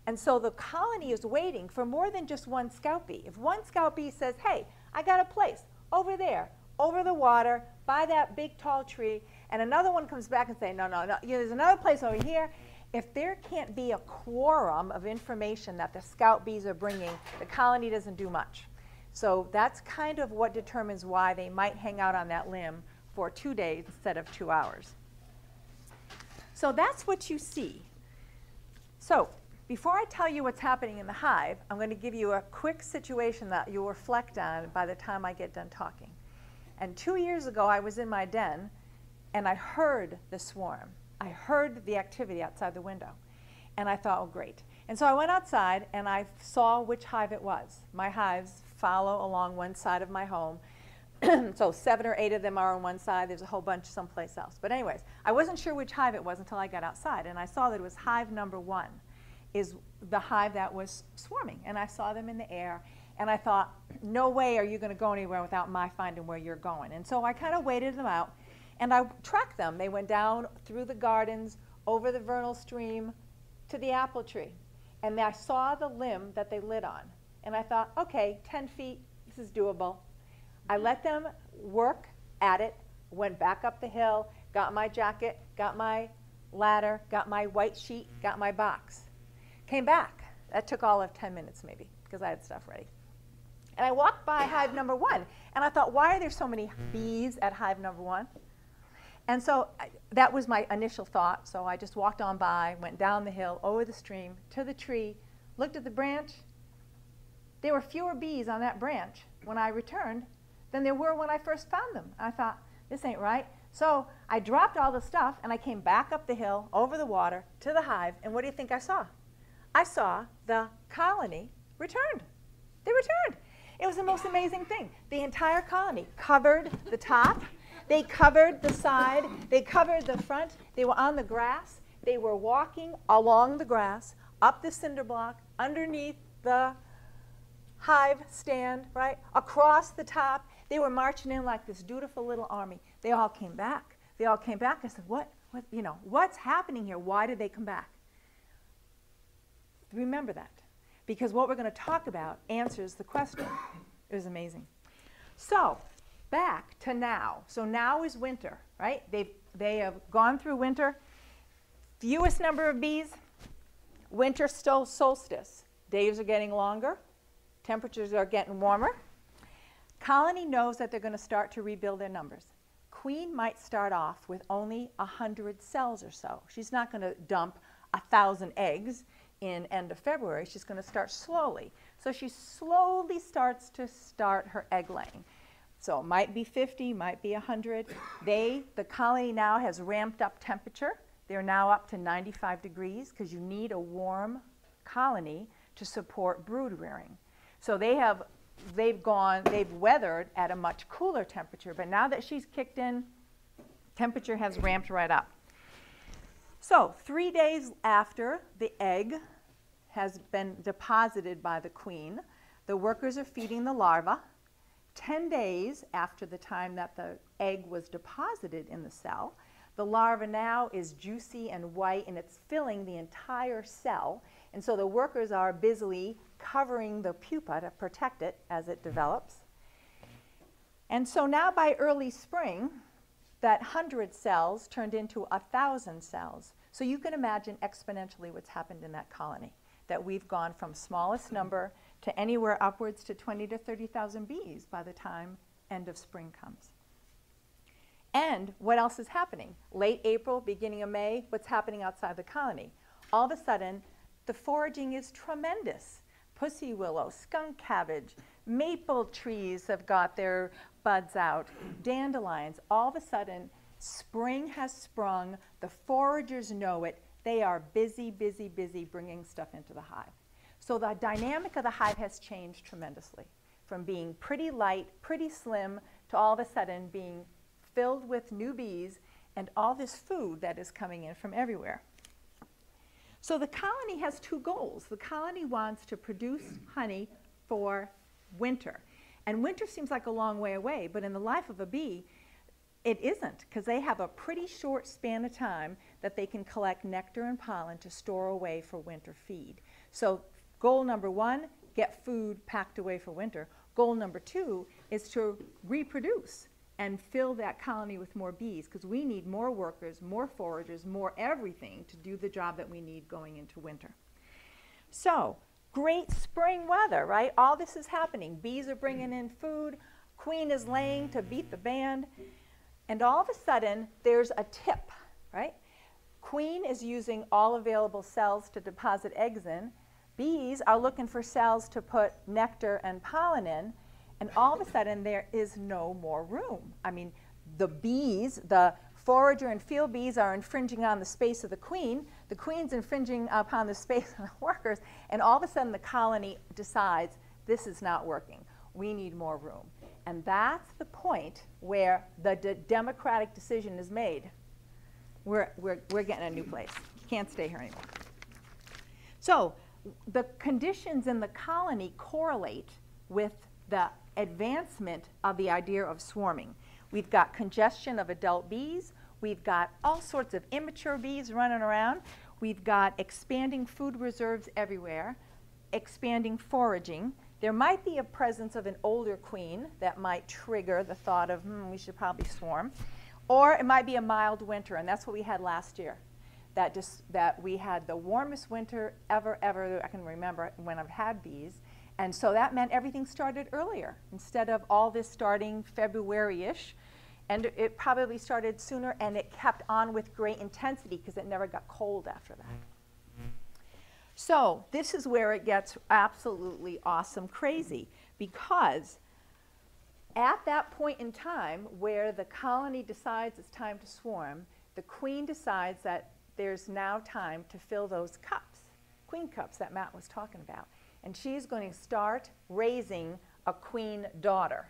And so the colony is waiting for more than just one scout bee. If one scout bee says, hey, I got a place over there, over the water, by that big tall tree, and another one comes back and says, no, there's another place over here. If there can't be a quorum of information that the scout bees are bringing, the colony doesn't do much. So that's kind of what determines why they might hang out on that limb for 2 days instead of 2 hours. So that's what you see. So before I tell you what's happening in the hive, I'm going to give you a quick situation that you'll reflect on by the time I get done talking. And 2 years ago, I was in my den, and I heard the swarm. I heard the activity outside the window. And I thought, oh, great. And so I went outside and I saw which hive it was. My hives follow along one side of my home. So 7 or 8 of them are on one side. There's a whole bunch someplace else. But anyways, I wasn't sure which hive it was until I got outside. And I saw that it was hive number 1 is the hive that was swarming. And I saw them in the air. And I thought, no way are you going to go anywhere without my finding where you're going. And so I kind of waited them out. And I tracked them. They went down through the gardens, over the vernal stream, to the apple tree. And I saw the limb that they lit on. And I thought, okay, 10 feet, this is doable. I let them work at it, went back up the hill, got my jacket, got my ladder, got my white sheet, got my box. Came back. That took all of 10 minutes maybe, because I had stuff ready. And I walked by hive number 1, and I thought, why are there so many bees at hive number 1? And so that was my initial thought. So I just walked on by, went down the hill, over the stream, to the tree, looked at the branch. There were fewer bees on that branch when I returned than there were when I first found them. I thought, this ain't right. So I dropped all the stuff, and I came back up the hill, over the water, to the hive, and what do you think I saw? I saw the colony returned. They returned. It was the most amazing thing. The entire colony covered the top. They covered the side. They covered the front. They were on the grass. They were walking along the grass, up the cinder block, underneath the hive stand, right, across the top. They were marching in like this dutiful little army. They all came back. They all came back. I said, what's happening here? Why did they come back? Remember that, because what we're going to talk about answers the question. It was amazing. So back to now. So now is winter, right? They have gone through winter. Fewest number of bees. Winter solstice. Days are getting longer. Temperatures are getting warmer. Colony knows that they're going to start to rebuild their numbers. Queen might start off with only 100 cells or so. She's not going to dump 1,000 eggs in end of February. She's going to start slowly. So she slowly starts her egg laying. So it might be 50, might be 100. The colony now has ramped up temperature. They're now up to 95 degrees because you need a warm colony to support brood rearing. So they've weathered at a much cooler temperature, but now that she's kicked in, temperature has ramped right up. So 3 days after the egg has been deposited by the queen, the workers are feeding the larva. 10 days after the time that the egg was deposited in the cell, the larva now is juicy and white, and it's filling the entire cell. And so the workers are busily covering the pupa to protect it as it develops. And so now by early spring, that 100 cells turned into 1,000 cells. So you can imagine exponentially what's happened in that colony, that we've gone from smallest number to anywhere upwards to 20 to 30,000 bees by the time end of spring comes. And what else is happening? Late April, beginning of May, what's happening outside the colony? All of a sudden, the foraging is tremendous. Pussy willow, skunk cabbage, maple trees have got their buds out, dandelions. All of a sudden, spring has sprung. The foragers know it. They are busy, busy, busy bringing stuff into the hive. So the dynamic of the hive has changed tremendously, from being pretty light, pretty slim, to all of a sudden being filled with new bees and all this food that is coming in from everywhere. So the colony has 2 goals. The colony wants to produce honey for winter. And winter seems like a long way away, but in the life of a bee, it isn't, because they have a pretty short span of time that they can collect nectar and pollen to store away for winter feed. So goal number 1, get food packed away for winter. Goal number 2 is to reproduce and fill that colony with more bees, because we need more workers, more foragers, more everything to do the job that we need going into winter. So great spring weather, right? All this is happening. Bees are bringing in food. Queen is laying to beat the band. And all of a sudden, there's a tip, right? Queen is using all available cells to deposit eggs in. Bees are looking for cells to put nectar and pollen in. And all of a sudden, there is no more room. I mean, the bees, the forager and field bees are infringing on the space of the queen's infringing upon the space of the workers, and all of a sudden the colony decides this is not working. We need more room. And that's the point where the democratic decision is made. We're getting a new place. Can't stay here anymore. So the conditions in the colony correlate with the advancement of the idea of swarming. We've got congestion of adult bees. We've got all sorts of immature bees running around. We've got expanding food reserves everywhere, expanding foraging. There might be a presence of an older queen that might trigger the thought of, we should probably swarm. Or it might be a mild winter, and that's what we had last year. That we had the warmest winter ever that I can remember when I've had bees. And so that meant everything started earlier instead of all this starting February-ish. And it probably started sooner, and it kept on with great intensity because it never got cold after that. So this is where it gets absolutely awesome crazy, because at that point in time where the colony decides it's time to swarm, the queen decides that there's now time to fill those cups, queen cups that Matt was talking about. And she's going to start raising a queen daughter.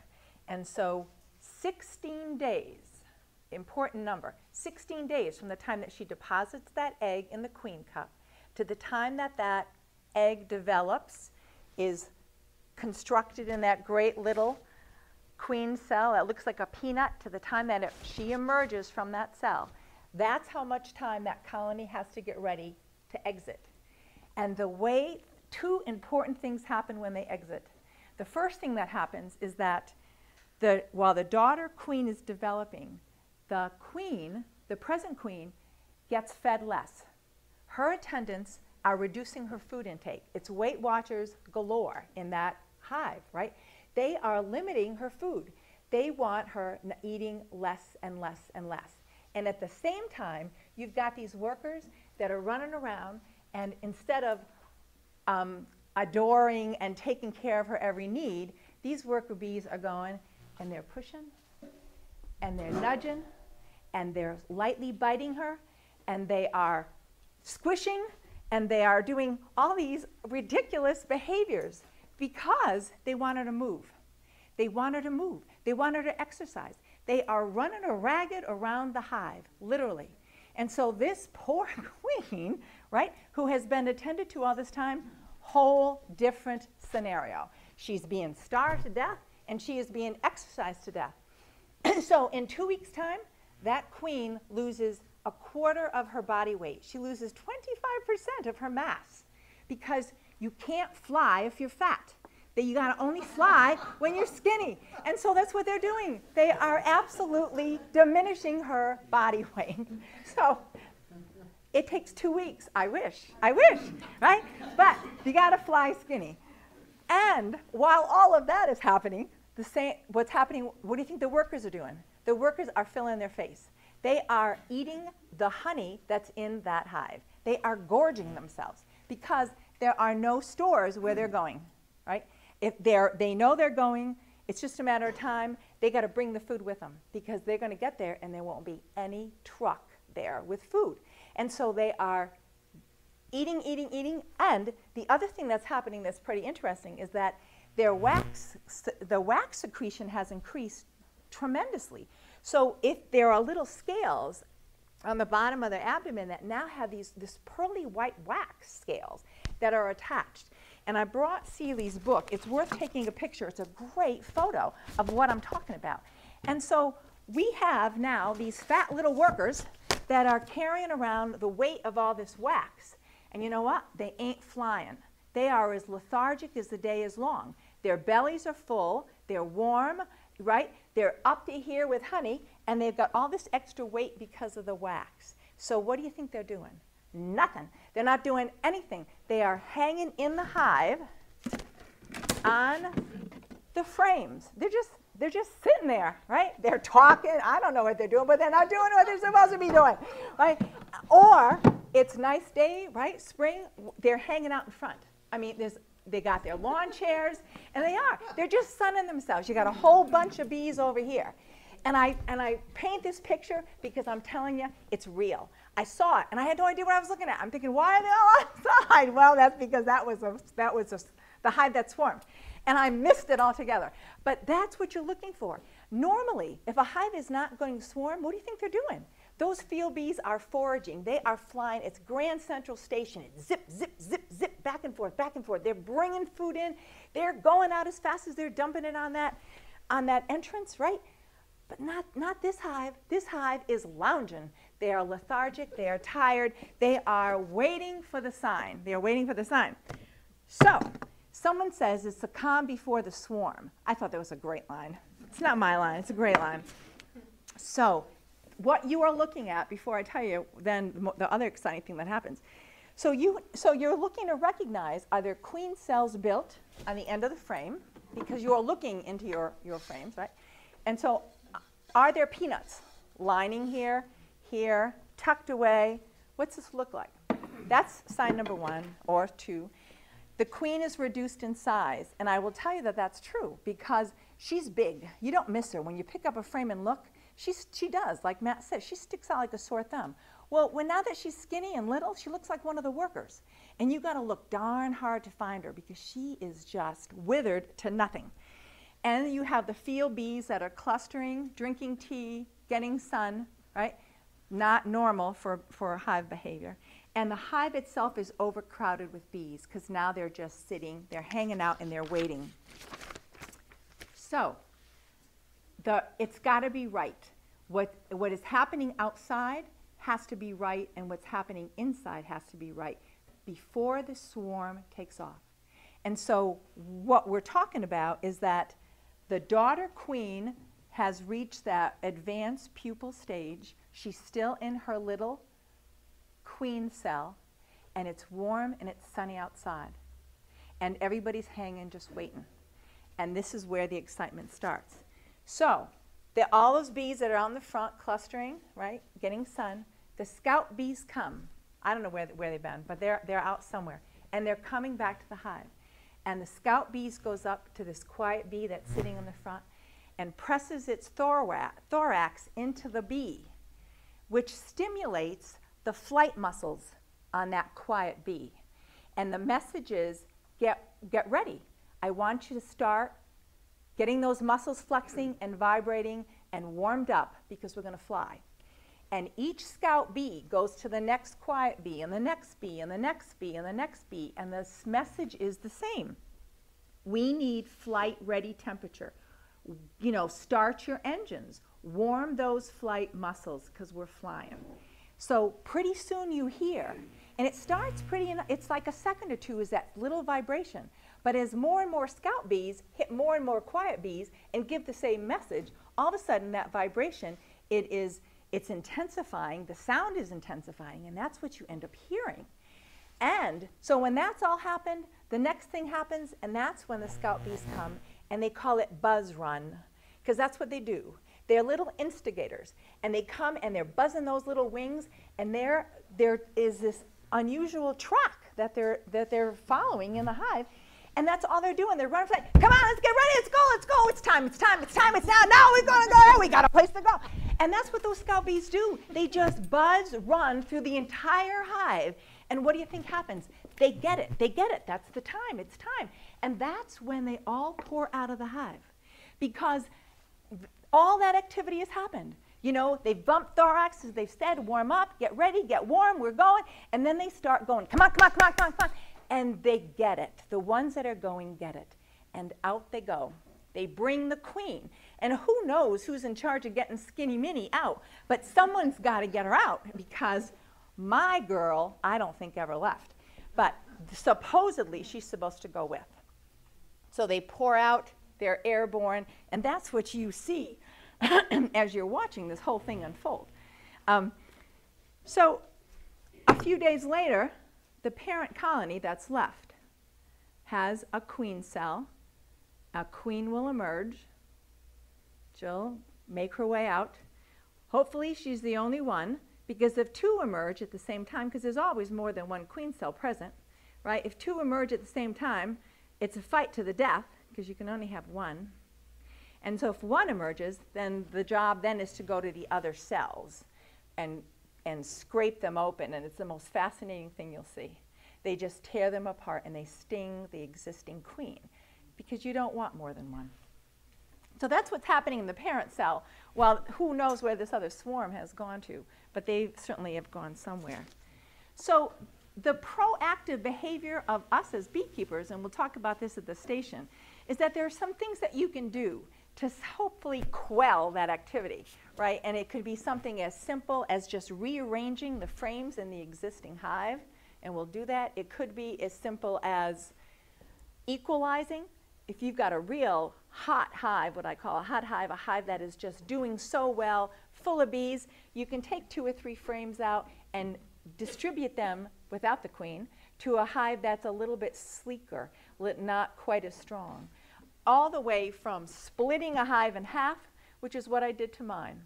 And so 16 days, important number, 16 days from the time that she deposits that egg in the queen cup to the time that that egg develops, is constructed in that great little queen cell that looks like a peanut, to the time that she emerges from that cell. That's how much time that colony has to get ready to exit. And the way, two important things happen when they exit. The first thing that happens is that while the daughter queen is developing, the queen, the present queen, gets fed less. Her attendants are reducing her food intake. It's Weight Watchers galore in that hive, right? They are limiting her food. They want her eating less and less and less. And at the same time, you've got these workers that are running around, and instead of adoring and taking care of her every need, these worker bees are going, and they're pushing, and they're nudging, and they're lightly biting her, and they are squishing, and they are doing all these ridiculous behaviors because they want her to move. They want her to move. They want her to exercise. They are running her ragged around the hive, literally. And so this poor queen, right, who has been attended to all this time, whole different scenario. She's being starved to death, and she is being exercised to death. So in 2 weeks' time, that queen loses a quarter of her body weight. She loses 25% of her mass, because you can't fly if you're fat. That you gotta only fly when you're skinny. And so that's what they're doing. They are absolutely diminishing her body weight. So it takes 2 weeks. I wish, right? But you gotta fly skinny. And while all of that is happening, what's happening, what do you think the workers are doing? The workers are filling their face. They are eating the honey that's in that hive. They are gorging themselves because there are no stores where they're going, right? If they know they're going, it's just a matter of time. They got to bring the food with them because they're going to get there and there won't be any truck there with food. And so they are eating. And the other thing that's happening that's pretty interesting is that the wax secretion has increased tremendously. So if there are little scales on the bottom of their abdomen that now have this pearly white wax scales that are attached. And I brought Seeley's book. It's worth taking a picture. It's a great photo of what I'm talking about. And so we have now these fat little workers that are carrying around the weight of all this wax. And you know what? They ain't flying. They are as lethargic as the day is long. Their bellies are full. They're warm, right? They're up to here with honey, and they've got all this extra weight because of the wax. So what do you think they're doing? Nothing. They're not doing anything. They are hanging in the hive on the frames. They're just sitting there, right? They're talking. I don't know what they're doing, but they're not doing what they're supposed to be doing, right? Or it's nice day, right? Spring. They're hanging out in front. I mean, they got their lawn chairs, and they're just sunning themselves. You got a whole bunch of bees over here. And I paint this picture because I'm telling you, it's real. I saw it, and I had no idea what I was looking at. I'm thinking, why are they all outside? Well, that's because that was the hive that swarmed. And I missed it altogether. But that's what you're looking for. Normally, if a hive is not going to swarm, what do you think they're doing? Those field bees are foraging. They are flying. It's Grand Central Station. It's zip, zip, zip, zip, back and forth, back and forth. They're bringing food in. They're going out as fast as they're dumping it on that entrance, right? But not this hive. This hive is lounging. They are lethargic. They are tired. They are waiting for the sign. They are waiting for the sign. So someone says it's the calm before the swarm. I thought that was a great line. It's not my line. It's a great line. So what you are looking at, before I tell you then the other exciting thing that happens. So you're looking to recognize, are there queen cells built on the end of the frame? Because you are looking into your frames, right? And so are there peanuts lining here, here, tucked away? What's this look like? That's sign number 1 or 2. The queen is reduced in size, and I will tell you that that's true because she's big. You don't miss her. When you pick up a frame and look, she does, like Matt said, she sticks out like a sore thumb. Well, now that she's skinny and little, she looks like one of the workers. And you got to look darn hard to find her because she is just withered to nothing. And you have the field bees that are clustering, drinking tea, getting sun, right? Not normal for hive behavior. And the hive itself is overcrowded with bees because now they're just sitting, they're hanging out, and they're waiting. So it's got to be right. What is happening outside has to be right, and what's happening inside has to be right before the swarm takes off. And so what we're talking about is that the daughter queen has reached that advanced pupal stage. She's still in her little queen cell, and it's warm and it's sunny outside. And everybody's hanging, just waiting. And this is where the excitement starts. So all those bees that are on the front clustering, right, getting sun, the scout bees come. I don't know where they've been, but they're out somewhere. And they're coming back to the hive. And the scout bees goes up to this quiet bee that's sitting in the front and presses its thorax into the bee, which stimulates the flight muscles on that quiet bee. And the message is, get ready. I want you to start getting those muscles flexing and vibrating and warmed up because we're going to fly. And each scout bee goes to the next quiet bee and the next bee and the next bee and the next bee, and the message is the same. We need flight-ready temperature. You know, start your engines. Warm those flight muscles because we're flying. So pretty soon you hear, and it starts it's like a second or two is that little vibration. But as more and more scout bees hit more and more quiet bees and give the same message, all of a sudden that vibration, it's intensifying, the sound is intensifying, and that's what you end up hearing. And so when that's all happened, the next thing happens, and that's when the scout bees come, and they call it buzz run, because that's what they do. They're little instigators, and they come and they're buzzing those little wings, and there is this unusual track that they're following in the hive, and that's all they're doing. They're running, like, come on, let's get ready, let's go, it's time, it's now we're gonna go, we got a place to go. And that's what those scout bees do. They just buzz run through the entire hive, and what do you think happens? They get it, that's the time, it's time. And that's when they all pour out of the hive, because all that activity has happened. You know, they've bumped thoraxes, they've said, warm up, get ready, get warm, we're going. And then they start going, come on. And they get it. The ones that are going get it. And out they go. They bring the queen. And who knows who's in charge of getting Skinny Minnie out. But someone's got to get her out, because my girl, I don't think ever left. But supposedly she's supposed to go with. So they pour out, they're airborne, and that's what you see as you're watching this whole thing unfold. So a few days later, the parent colony that's left has a queen cell. A queen will emerge. She'll make her way out. Hopefully she's the only one, because if two emerge at the same time, because there's always more than one queen cell present, right? If two emerge at the same time, it's a fight to the death, because you can only have one. And so if one emerges, then the job then is to go to the other cells and scrape them open, and it's the most fascinating thing you'll see. They just tear them apart and they sting the existing queen because you don't want more than one. So that's what's happening in the parent cell. Well, who knows where this other swarm has gone to, but they certainly have gone somewhere. So the proactive behavior of us as beekeepers, and we'll talk about this at the station, is that there are some things that you can do to hopefully quell that activity, right? And it could be something as simple as just rearranging the frames in the existing hive, and we'll do that. It could be as simple as equalizing. If you've got a real hot hive, what I call a hot hive, a hive that is just doing so well, full of bees, you can take 2 or 3 frames out and distribute them without the queen to a hive that's a little bit sleeker, not quite as strong. All the way from splitting a hive in half, which is what I did to mine.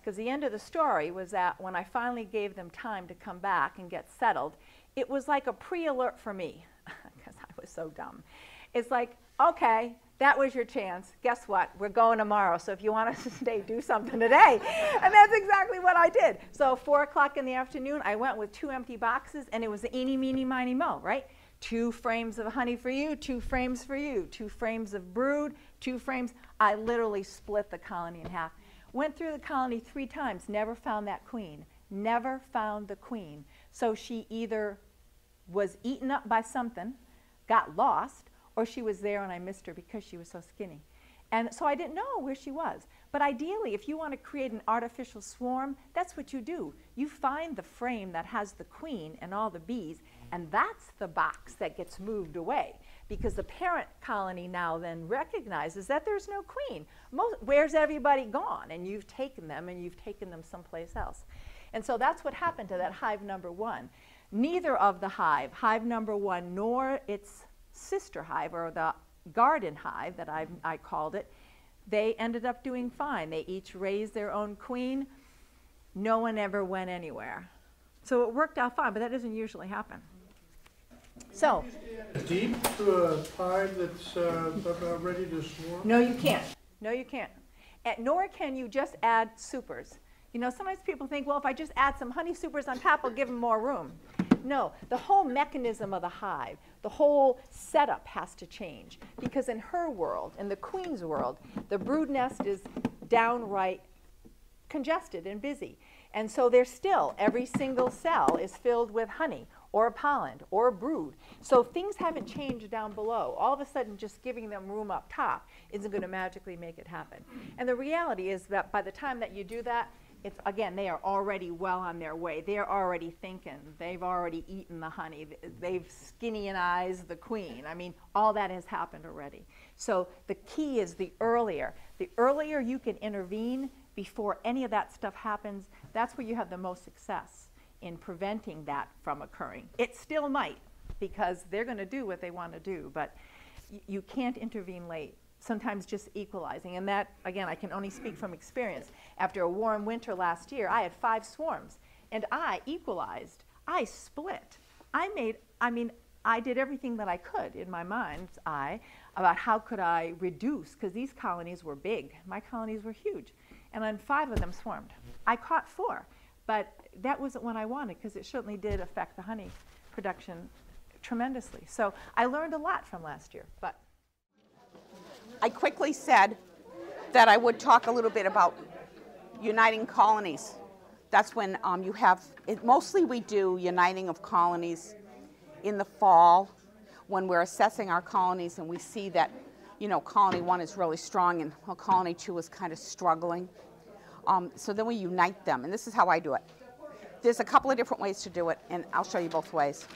Because the end of the story was that when I finally gave them time to come back and get settled, it was like a pre-alert for me, because I was so dumb. It's like, okay, that was your chance. Guess what? We're going tomorrow, so if you want us to stay, do something today. And that's exactly what I did. So 4 o'clock in the afternoon, I went with 2 empty boxes, and it was the eeny, meeny, miny, mo, right? 2 frames of honey for you, 2 frames for you, 2 frames of brood, 2 frames. I literally split the colony in half. Went through the colony 3 times, never found that queen. Never found the queen. So she either was eaten up by something, got lost, or she was there and I missed her because she was so skinny. And so I didn't know where she was. But ideally, if you want to create an artificial swarm, that's what you do. You find the frame that has the queen and all the bees, and that's the box that gets moved away. Because the parent colony now then recognizes that there's no queen. Where's everybody gone? And you've taken them, and you've taken them someplace else. And so that's what happened to that hive number 1. Neither of the hive number 1, nor its sister hive, or the garden hive that I called it, they ended up doing fine. They each raised their own queen. No one ever went anywhere. So it worked out fine, but that doesn't usually happen. So, Deep to a hive that's about ready to swarm? no, you can't. No, you can't. Nor can you just add supers. You know, sometimes people think, well, if I just add some honey supers on top, I'll give them more room. No, the whole mechanism of the hive, the whole setup has to change. Because in her world, in the queen's world, the brood nest is downright congested and busy. And so there's still, every single cell is filled with honey or pollen or brood. So things haven't changed down below. All of a sudden, just giving them room up top isn't going to magically make it happen. And the reality is that by the time that you do that, it's, again, they are already well on their way. They're already thinking. They've already eaten the honey. They've skinny-eyed the queen. I mean, all that has happened already. So the key is the earlier. The earlier you can intervene before any of that stuff happens, that's where you have the most success in preventing that from occurring. It still might, because they're going to do what they want to do, but you can't intervene late. Sometimes just equalizing. And that, again, I can only speak from experience. After a warm winter last year, I had 5 swarms, and I equalized. I split. I did everything that I could in my mind's eye about how could I reduce, because these colonies were big. My colonies were huge. And then 5 of them swarmed. I caught 4, but that wasn't what I wanted, because it certainly did affect the honey production tremendously. So I learned a lot from last year. But I quickly said that I would talk a little bit about uniting colonies. That's when you have, mostly we do uniting of colonies in the fall when we're assessing our colonies and we see that, you know, colony 1 is really strong and well, colony 2 is kind of struggling. So then we unite them, and this is how I do it. There's a couple of different ways to do it, and I'll show you both ways.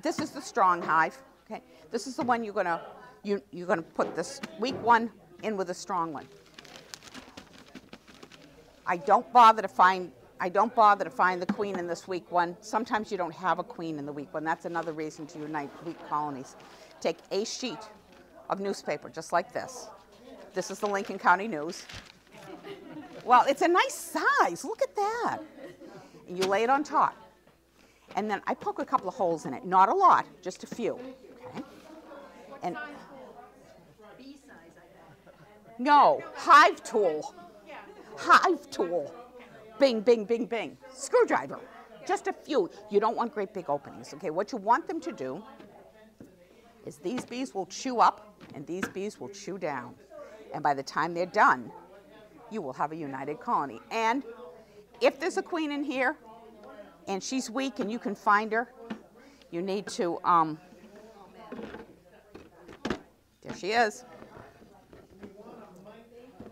This is the strong hive, okay? This is the one you're gonna put this weak one in with a strong one. I don't bother to find the queen in this weak one. Sometimes you don't have a queen in the weak one. That's another reason to unite weak colonies. Take a sheet of newspaper, just like this. This is the Lincoln County News. Well, it's a nice size. Look at that. And you lay it on top. And then I poke a couple of holes in it. Not a lot, just a few. Okay? And No, hive tool. Hive tool. Bing, bing, bing, bing. Screwdriver. Just a few. You don't want great big openings, okay? What you want them to do is these bees will chew up and these bees will chew down. And by the time they're done, you will have a united colony. And if there's a queen in here and she's weak and you can find her, you need to, there she is.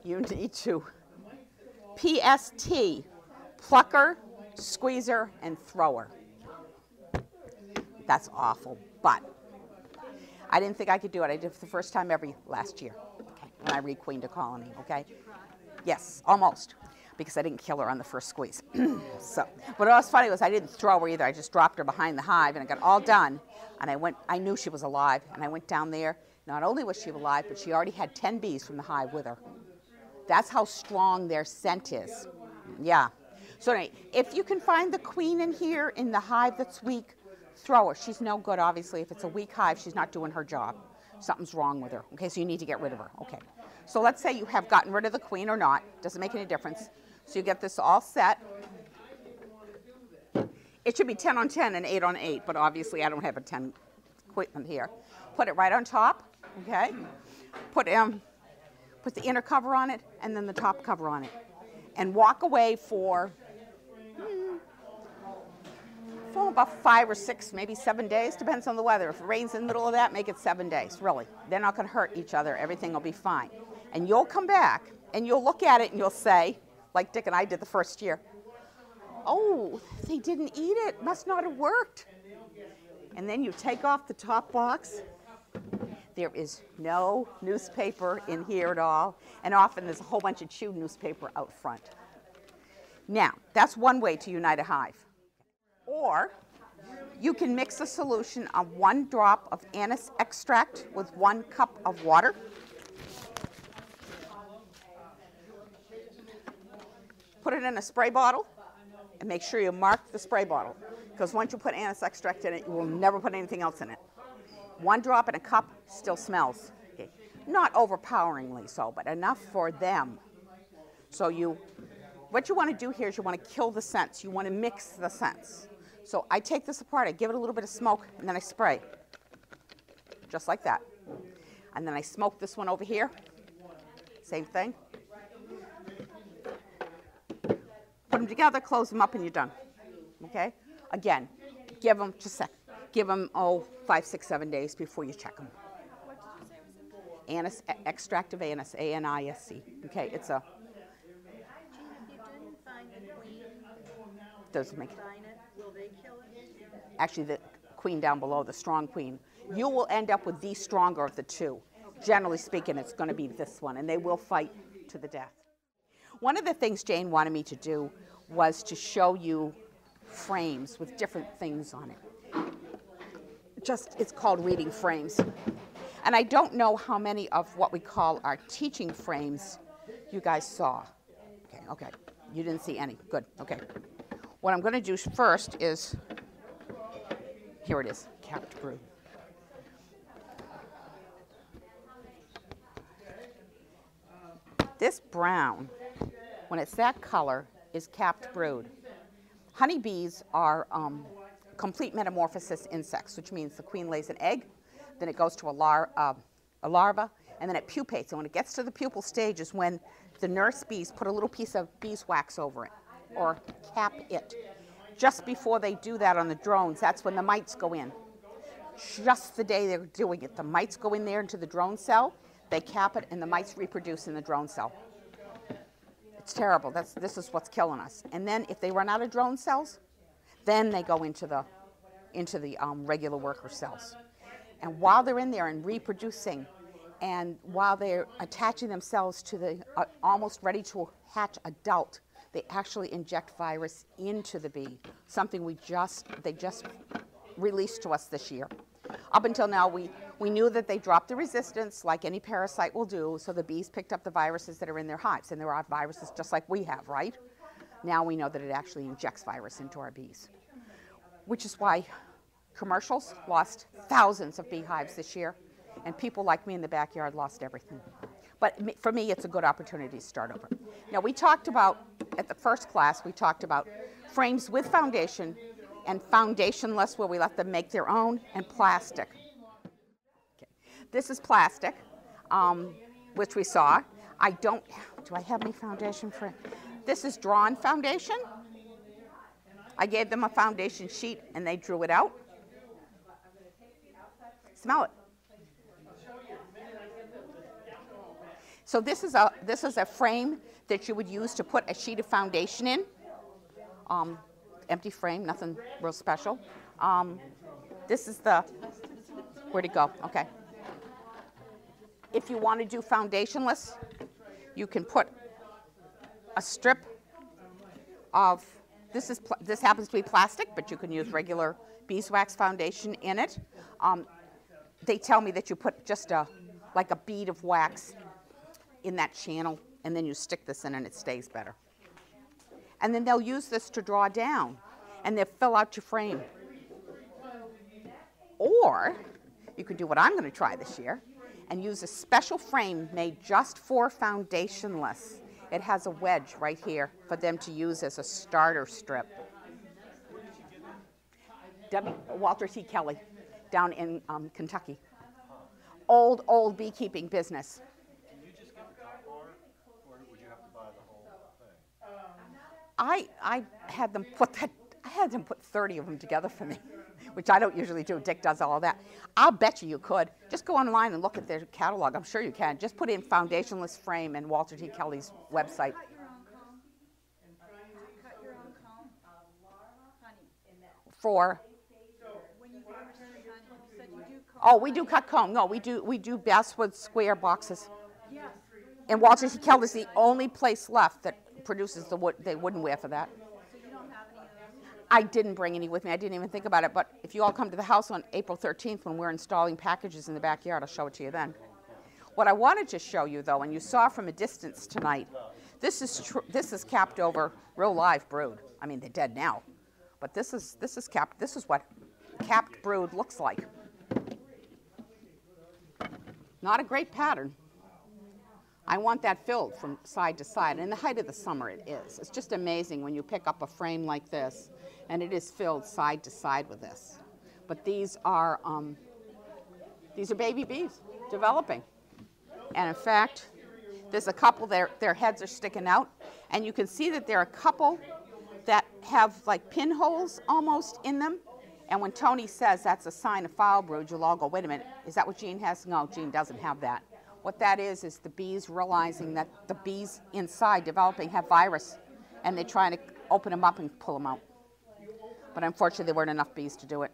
You need to PST, pluck her, squeeze her, and throw her. That's awful, but I didn't think I could do it. I did it for the first time ever last year, okay, when I requeened a colony, okay? Yes, almost, because I didn't kill her on the first squeeze. So, but what was funny was I didn't throw her either. I just dropped her behind the hive, and I got all done, and I knew she was alive, and I went down there. Not only was she alive, but she already had 10 bees from the hive with her. That's how strong their scent is. Yeah. So anyway, if you can find the queen in here in the hive that's weak, throw her. She's no good, obviously. If it's a weak hive, she's not doing her job. Something's wrong with her. Okay, so you need to get rid of her. Okay. So let's say you have gotten rid of the queen or not. Doesn't make any difference. So you get this all set. It should be 10 on 10 and 8 on 8, but obviously I don't have a 10 equipment here. Put it right on top, okay? Put the inner cover on it and then the top cover on it. And walk away for about 5 or 6, maybe 7 days, depends on the weather. If it rains in the middle of that, make it 7 days, really. They're not going to hurt each other. Everything will be fine. And you'll come back, and you'll look at it, and you'll say, like Dick and I did the first year, oh, they didn't eat it. Must not have worked. And then you take off the top box. There is no newspaper in here at all, and often there's a whole bunch of chewed newspaper out front. Now, that's one way to unite a hive. Or you can mix a solution of 1 drop of anise extract with 1 cup of water. Put it in a spray bottle and make sure you mark the spray bottle, because once you put anise extract in it, you will never put anything else in it. 1 drop in a cup still smells. Okay. Not overpoweringly so, but enough for them. So what you want to do here is you want to kill the scents. You want to mix the scents. So I take this apart, I give it a little bit of smoke, and then I spray. Just like that. And then I smoke this one over here. Same thing. Put them together, close them up, and you're done. Okay? Again, give them, just a sec. Give them, 5, 6, 7 days before you check them. What did you say was in there? Anise, extract of anise, A-N-I-S-C. Okay, it's a... If you didn't find the queen, Doesn't make... find it, will they kill it? Actually, the queen down below, the strong queen. You will end up with the stronger of the two. Generally speaking, it's going to be this one, and they will fight to the death. One of the things Jane wanted me to do was to show you frames with different things on it. It's called reading frames. And I don't know how many of what we call our teaching frames you guys saw. Okay, you didn't see any. Good, okay. What I'm going to do first is, here it is, capped brood. This brown, when it's that color, is capped brood. Honeybees are complete metamorphosis insects, which means the queen lays an egg, then it goes to a larva, and then it pupates. And when it gets to the pupal stage is when the nurse bees put a little piece of beeswax over it, or cap it. Just before they do that on the drones, that's when the mites go in. Just the day they're doing it, the mites go in there into the drone cell, they cap it, and the mites reproduce in the drone cell. It's terrible. This is what's killing us. And then if they run out of drone cells, then they go into the regular worker cells. And while they're in there and reproducing, and while they're attaching themselves to the almost ready to hatch adult, they actually inject virus into the bee, something they just released to us this year. Up until now, we knew that they dropped the resistance like any parasite will do, so the bees picked up the viruses that are in their hives, and there are viruses just like we have, right? Now we know that it actually injects virus into our bees, which is why commercials lost thousands of beehives this year, and people like me in the backyard lost everything. But for me, it's a good opportunity to start over. Now, we talked about, at the first class, we talked about frames with foundation and foundationless, where we let them make their own, and plastic. Okay. This is plastic, which we saw. Do I have any foundation frame? This is drawn foundation. I gave them a foundation sheet and they drew it out. Smell it. So this is a frame that you would use to put a sheet of foundation in. Empty frame, nothing real special. This is the, where'd it go? Okay. If you want to do foundationless, you can put a strip of, this happens to be plastic, but you can use regular beeswax foundation in it. They tell me that you put just like a bead of wax in that channel, and then you stick this in and it stays better. And then they'll use this to draw down, and they'll fill out your frame. Or you could do what I'm going to try this year and use a special frame made just for foundationless. It has a wedge right here for them to use as a starter strip. Walter T. Kelly down in Kentucky. Old beekeeping business. Can you just get the top bar, or would you have to buy the whole thing? I had them put 30 of them together for me, which I don't usually do. Dick does all of that. I'll bet you could. Just go online and look at their catalog. I'm sure you can. Just put in foundationless frame in Walter T. Kelly's website. Cut your own comb? Honey. For? When you harvest the honey, you said you do comb. Oh, we do cut comb. No, we do basswood square boxes. Yes. And Walter T. Kelly is the only place left that produces the woodenware for that. So you don't have any of those? I didn't bring any with me. I didn't even think about it. But if you all come to the house on April 13th when we're installing packages in the backyard, I'll show it to you then. What I wanted to show you, though, and you saw from a distance tonight, this is capped over real live brood. I mean, they're dead now, but this is capped. This is what capped brood looks like. Not a great pattern. I want that filled from side to side. In the height of the summer, it is. It's just amazing when you pick up a frame like this, and it is filled side to side with this. But these are baby bees developing. And in fact, there's a couple, their heads are sticking out, and you can see that there are a couple that have like pinholes almost in them. And when Tony says that's a sign of foul brood, you'll all go, wait a minute, is that what Jean has? No, Jean doesn't have that. What that is the bees realizing that the bees inside developing have virus, and they're trying to open them up and pull them out. But unfortunately, there weren't enough bees to do it,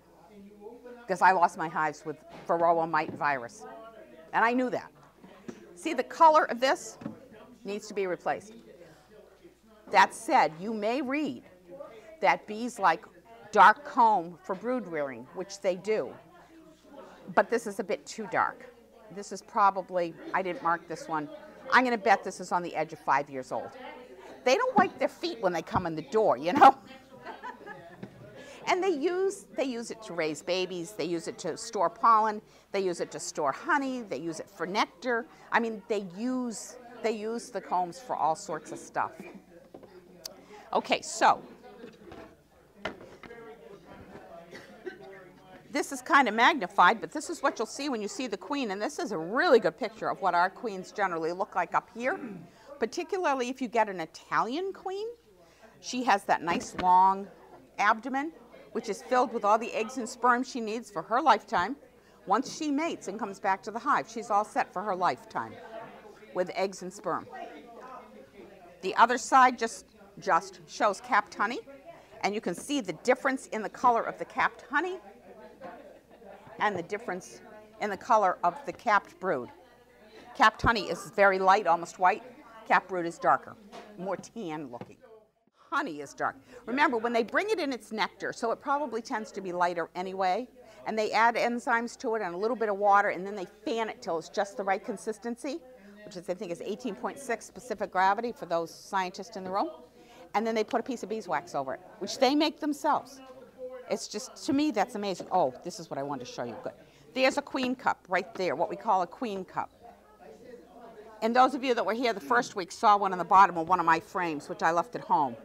because I lost my hives with Varroa mite virus. And I knew that. See, the color of this needs to be replaced. That said, you may read that bees like dark comb for brood rearing, which they do. But this is a bit too dark. This is probably, I didn't mark this one. I'm going to bet this is on the edge of 5 years old. They don't wipe their feet when they come in the door, you know? And they use it to raise babies. They use it to store pollen. They use it to store honey. They use it for nectar. I mean, they use the combs for all sorts of stuff. Okay, so this is kind of magnified, but this is what you'll see when you see the queen, and this is a really good picture of what our queens generally look like up here, particularly if you get an Italian queen. She has that nice long abdomen, which is filled with all the eggs and sperm she needs for her lifetime. Once she mates and comes back to the hive, she's all set for her lifetime with eggs and sperm. The other side just shows capped honey, and you can see the difference in the color of the capped honey and the difference in the color of the capped brood. Capped honey is very light, almost white. Capped brood is darker, more tan looking. Honey is dark. Remember, when they bring it in, it's nectar, so it probably tends to be lighter anyway, and they add enzymes to it and a little bit of water, and then they fan it till it's just the right consistency, which is, I think, is 18.6 specific gravity for those scientists in the room, and then they put a piece of beeswax over it, which they make themselves. It's just, to me, that's amazing. Oh, this is what I wanted to show you. Good. There's a queen cup right there, what we call a queen cup. And those of you that were here the first week saw one on the bottom of one of my frames, which I left at home.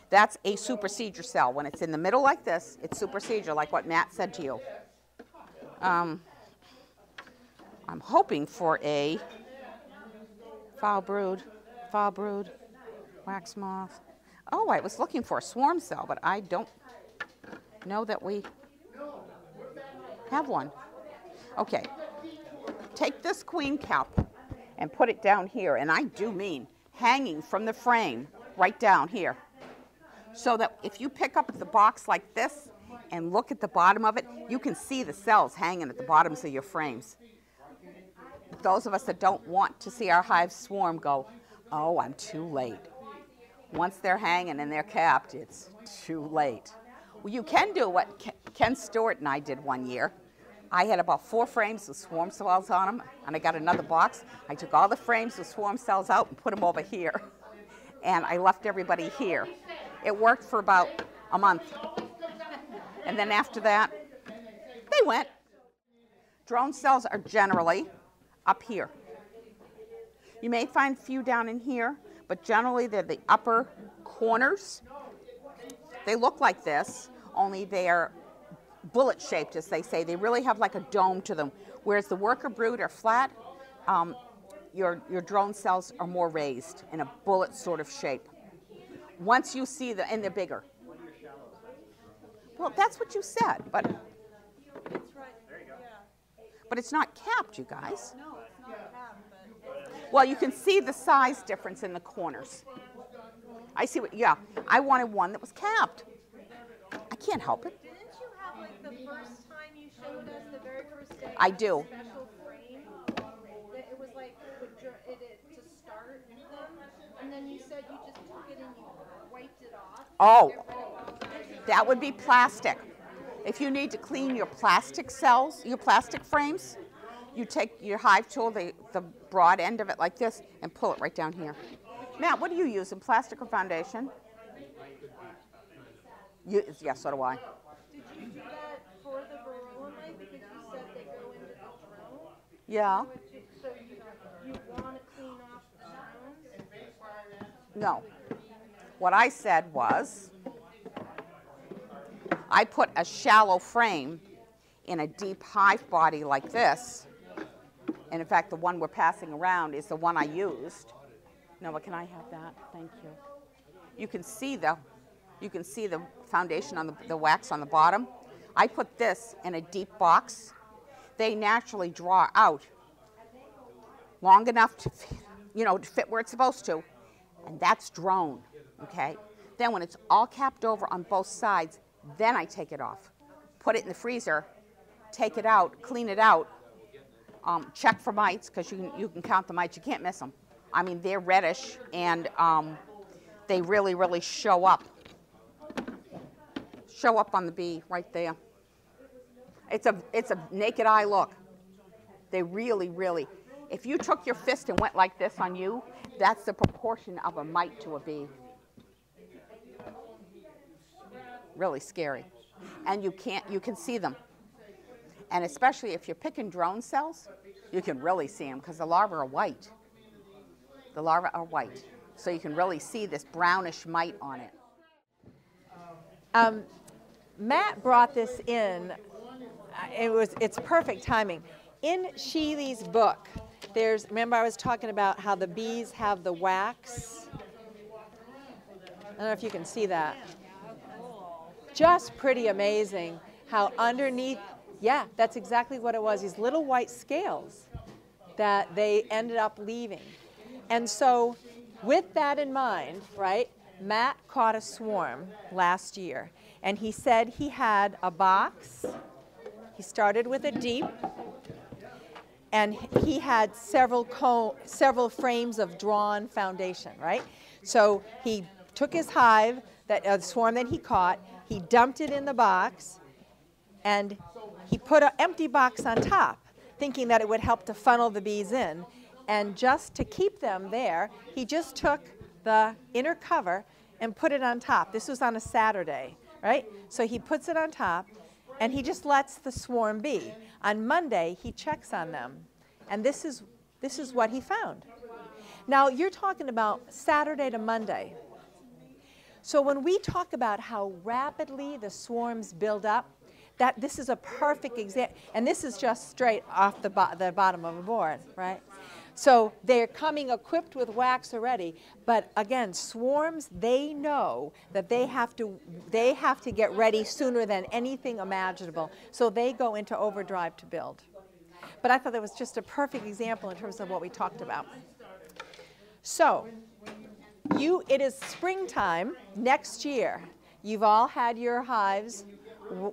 That's a supersedure cell. When it's in the middle like this, it's supersedure, like what Matt said to you. I'm hoping for a foul brood, wax moth. Oh, I was looking for a swarm cell, but I don't know that we have one. Okay, take this queen cap and put it down here, and I do mean hanging from the frame right down here. So that if you pick up the box like this and look at the bottom of it, you can see the cells hanging at the bottoms of your frames. Those of us that don't want to see our hives swarm go, oh, I'm too late. Once they're hanging and they're capped, it's too late. Well, you can do what Ken Stewart and I did one year. I had about 4 frames with swarm cells on them, and I got another box. I took all the frames with swarm cells out and put them over here, and I left everybody here. It worked for about a month. And then after that, they went. Drone cells are generally up here. You may find a few down in here, but generally they're the upper corners. They look like this, only they're bullet-shaped, as they say. They really have like a dome to them. Whereas the worker brood are flat, your drone cells are more raised in a bullet sort of shape. Once you see and they're bigger. Well, that's what you said, but but it's not capped, you guys. No, it's not capped, but. Well, you can see the size difference in the corners. I see what, yeah, I wanted one that was capped. I can't help it. Didn't you have like the first time you showed us the very first day? I do. A special frame that it was like to start them, and then you said you just took it and you wiped it off. Oh, that would be plastic. If you need to clean your plastic cells, your plastic frames, you take your hive tool, the broad end of it like this, and pull it right down here. Matt, what do you use, in plastic or foundation? Yeah, so do I. Did you do that for the varroa mite because you said they go into the drone? Yeah. So you want to clean off the drones? No. What I said was, I put a shallow frame in a deep hive body like this. And in fact, the one we're passing around is the one I used. Noah, can I have that? Thank you. You can see the foundation on the wax on the bottom. I put this in a deep box. They naturally draw out long enough to fit where it's supposed to. And that's drone, okay? Then when it's all capped over on both sides, then I take it off. Put it in the freezer, take it out, clean it out, check for mites, because you can count the mites. You can't miss them. I mean, they're reddish, and they really, really show up. Show up on the bee right there. It's a naked eye look. They really, really, if you took your fist and went like this on you, that's the proportion of a mite to a bee. Really scary. And you can see them. And especially if you're picking drone cells, you can really see them because the larvae are white. The larvae are white. So you can really see this brownish mite on it. Matt brought this in. It's perfect timing. In Sheely's book, remember I was talking about how the bees have the wax? I don't know if you can see that. Just pretty amazing how underneath, yeah, that's exactly what it was, these little white scales that they ended up leaving. And so with that in mind, right, Matt caught a swarm last year, and he said he had a box. He started with a deep, and he had several frames of drawn foundation, right? So he took his hive, the swarm that he caught, he dumped it in the box, and he put an empty box on top, thinking that it would help to funnel the bees in. And just to keep them there, he just took the inner cover and put it on top. This was on a Saturday, right? So he puts it on top, and he just lets the swarm be. On Monday, he checks on them. And this is This is what he found. Now, you're talking about Saturday to Monday. So when we talk about how rapidly the swarms build up, this is a perfect example. And this is just straight off the bottom of a board, right? So they're coming equipped with wax already. But again, swarms, they know that they have to get ready sooner than anything imaginable. So they go into overdrive to build. But I thought that was just a perfect example in terms of what we talked about. So it is springtime next year. You've all had your hives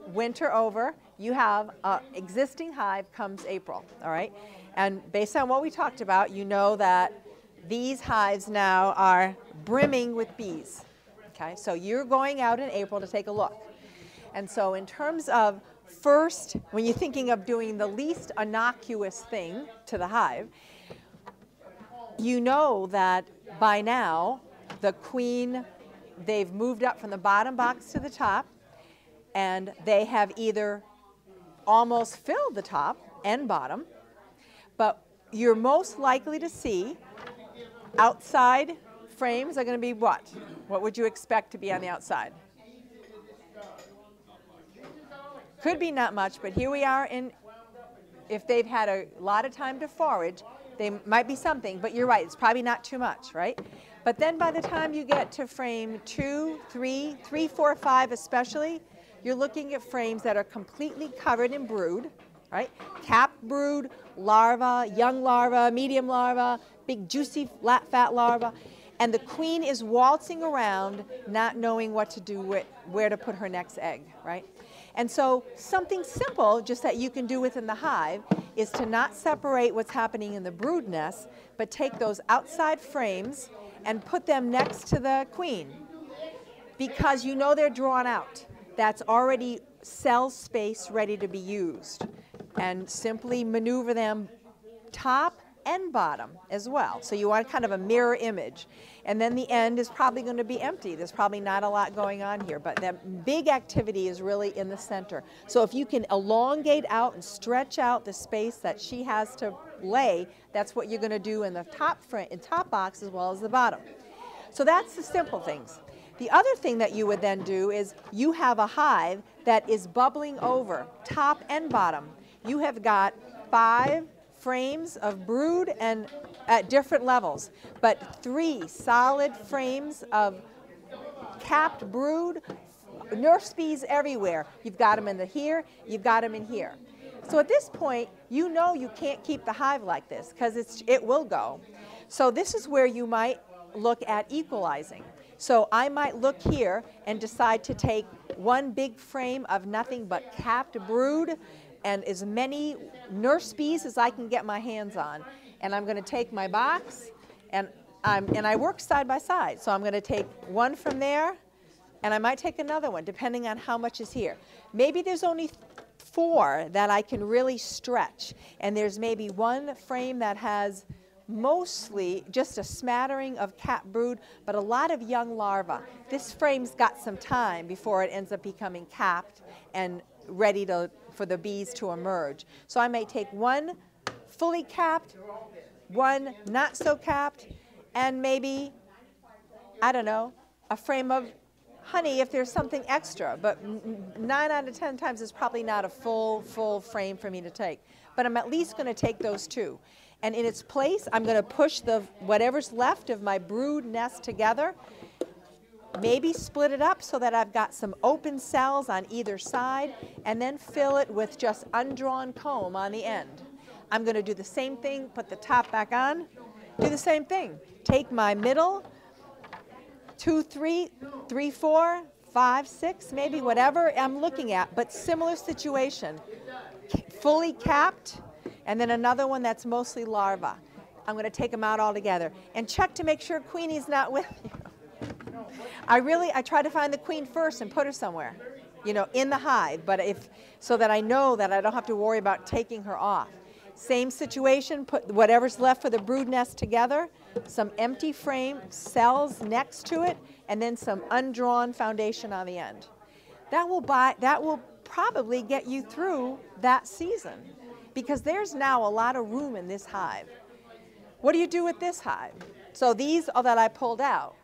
winter over. You have an existing hive comes April, all right? And based on what we talked about, you know that these hives now are brimming with bees, okay? So you're going out in April to take a look. And so in terms of first, when you're thinking of doing the least innocuous thing to the hive, you know that by now the queen, they've moved up from the bottom box to the top, and they have either almost filled the top and bottom, but you're most likely to see outside frames are going to be what? What would you expect to be on the outside? Could be not much, but here we are if they've had a lot of time to forage, they might be something, but you're right, it's probably not too much, right? But then by the time you get to frame 2, 3, 4, 5 especially, you're looking at frames that are completely covered in brood, right? Capped brood, larva, young larva, medium larva, big juicy fat larva, and the queen is waltzing around not knowing what to do with, where to put her next egg, right? And so something simple just that you can do within the hive is to not separate what's happening in the brood nest, but take those outside frames and put them next to the queen, because you know they're drawn out. That's already cell space ready to be used, and simply maneuver them top and bottom as well. So you want kind of a mirror image. And then the end is probably going to be empty. There's probably not a lot going on here, but that big activity is really in the center. So if you can elongate out and stretch out the space that she has to lay, that's what you're going to do in the top box as well as the bottom. So that's the simple things. The other thing that you would then do is you have a hive that is bubbling over, top and bottom. You have got 5 frames of brood and at different levels, but 3 solid frames of capped brood, nurse bees everywhere. You've got them in here, you've got them in here. So at this point, you know you can't keep the hive like this because it will go. So this is where you might look at equalizing. So I might look here and decide to take 1 big frame of nothing but capped brood and as many nurse bees as I can get my hands on. And I'm going to take my box, and I work side by side. So I'm going to take 1 from there, and I might take another one, depending on how much is here. Maybe there's only 4 that I can really stretch, and there's maybe 1 frame that has mostly just a smattering of capped brood, but a lot of young larvae. This frame's got some time before it ends up becoming capped and ready for the bees to emerge. So I may take 1 fully capped, 1 not so capped, and maybe, I don't know, a frame of honey if there's something extra. But 9 out of 10 times it's probably not a full frame for me to take. But I'm at least going to take those 2. And in its place, I'm going to push whatever's left of my brood nest together, maybe split it up so that I've got some open cells on either side, and then fill it with just undrawn comb on the end. I'm going to do the same thing, put the top back on, do the same thing. Take my middle, 2, 3, 4, 5, 6, maybe whatever I'm looking at, but similar situation. Fully capped, and then another one that's mostly larva. I'm going to take them out all together and check to make sure Queenie's not with you. I try to find the queen first and put her somewhere, you know, in the hive, but so that I know that I don't have to worry about taking her off. Same situation, put whatever's left for the brood nest together, some empty frame cells next to it, and then some undrawn foundation on the end. That will probably get you through that season, because there's now a lot of room in this hive. What do you do with this hive? So these are that I pulled out.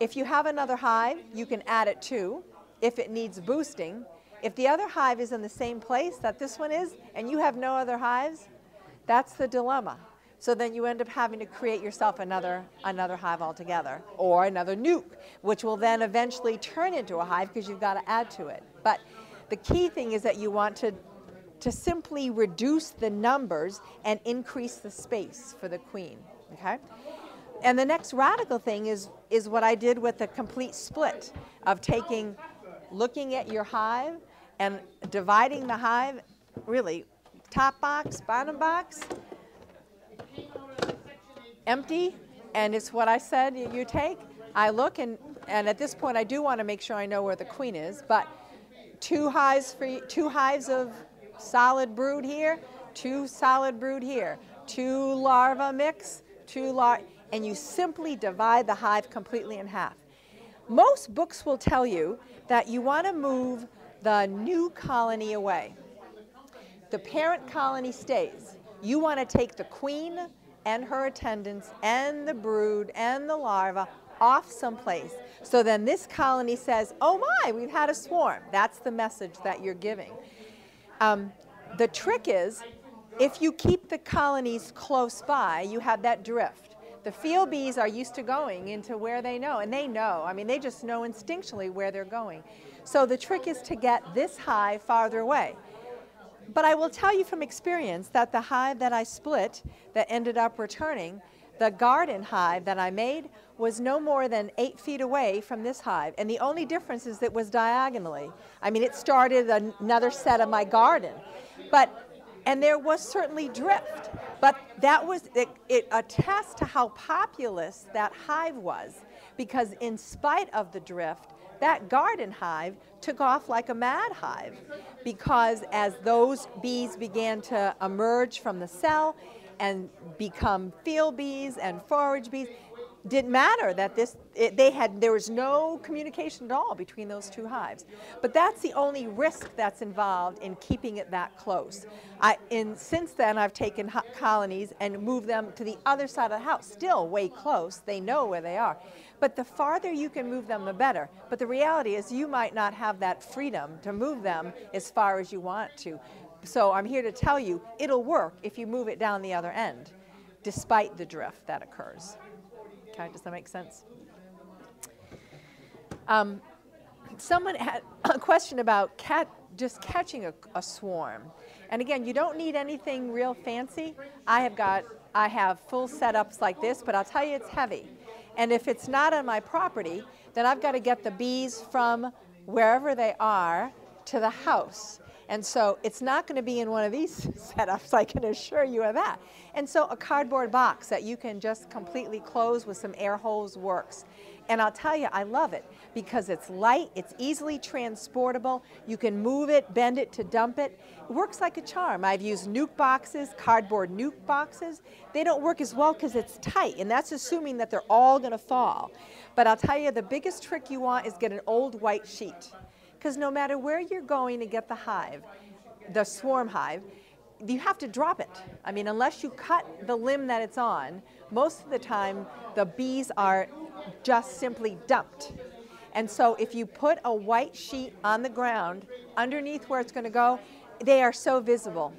If you have another hive, you can add it too, if it needs boosting. If the other hive is in the same place that this one is, and you have no other hives, that's the dilemma. So then you end up having to create yourself another hive altogether, or another nuke, which will then eventually turn into a hive because you've got to add to it. But the key thing is that you want to simply reduce the numbers and increase the space for the queen, okay? And the next radical thing is what I did with the complete split of looking at your hive and dividing the hive, really, top box, bottom box, empty, and it's what I said you take. I look, and at this point I do want to make sure I know where the queen is, but two hives of solid brood here, 2 solid brood here, 2 larva mix, 2 larvae, and you simply divide the hive completely in half. Most books will tell you that you want to move the new colony away. The parent colony stays. You want to take the queen and her attendants and the brood and the larva off someplace. So then this colony says, oh my, we've had a swarm. That's the message that you're giving. The trick is, if you keep the colonies close by, you have that drift. The field bees are used to going into where they know, and they know. I mean, they just know instinctually where they're going. So the trick is to get this hive farther away. But I will tell you from experience that the hive that I split that ended up returning, the garden hive that I made, was no more than 8 feet away from this hive. And the only difference is it was diagonally. I mean, it started another set of my garden. And there was certainly drift. But that was, it attests to how populous that hive was. Because in spite of the drift, that garden hive took off like a mad hive, because as those bees began to emerge from the cell and become field bees and forage bees, didn't matter that there was no communication at all between those 2 hives. But that's the only risk that's involved in keeping it that close. Since then, I've taken colonies and moved them to the other side of the house, still way close. They know where they are. But the farther you can move them, the better. But the reality is you might not have that freedom to move them as far as you want to. So I'm here to tell you, it'll work if you move it down the other end, despite the drift that occurs. Okay, does that make sense? Someone had a question about just catching a swarm. And again, you don't need anything real fancy. I have full setups like this, but I'll tell you it's heavy. And if it's not on my property, then I've got to get the bees from wherever they are to the house. And so it's not going to be in one of these setups, I can assure you of that. And so a cardboard box that you can just completely close with some air holes works. And I'll tell you, I love it because it's light, it's easily transportable, you can move it, bend it to dump it. It works like a charm. I've used nuke boxes, cardboard nuke boxes. They don't work as well because it's tight, and that's assuming that they're all going to fall. But I'll tell you, the biggest trick you want is get an old white sheet. Because no matter where you're going to get the hive, the swarm hive, you have to drop it. I mean, unless you cut the limb that it's on, most of the time the bees are just simply dumped. And so if you put a white sheet on the ground underneath where it's going to go, they are so visible.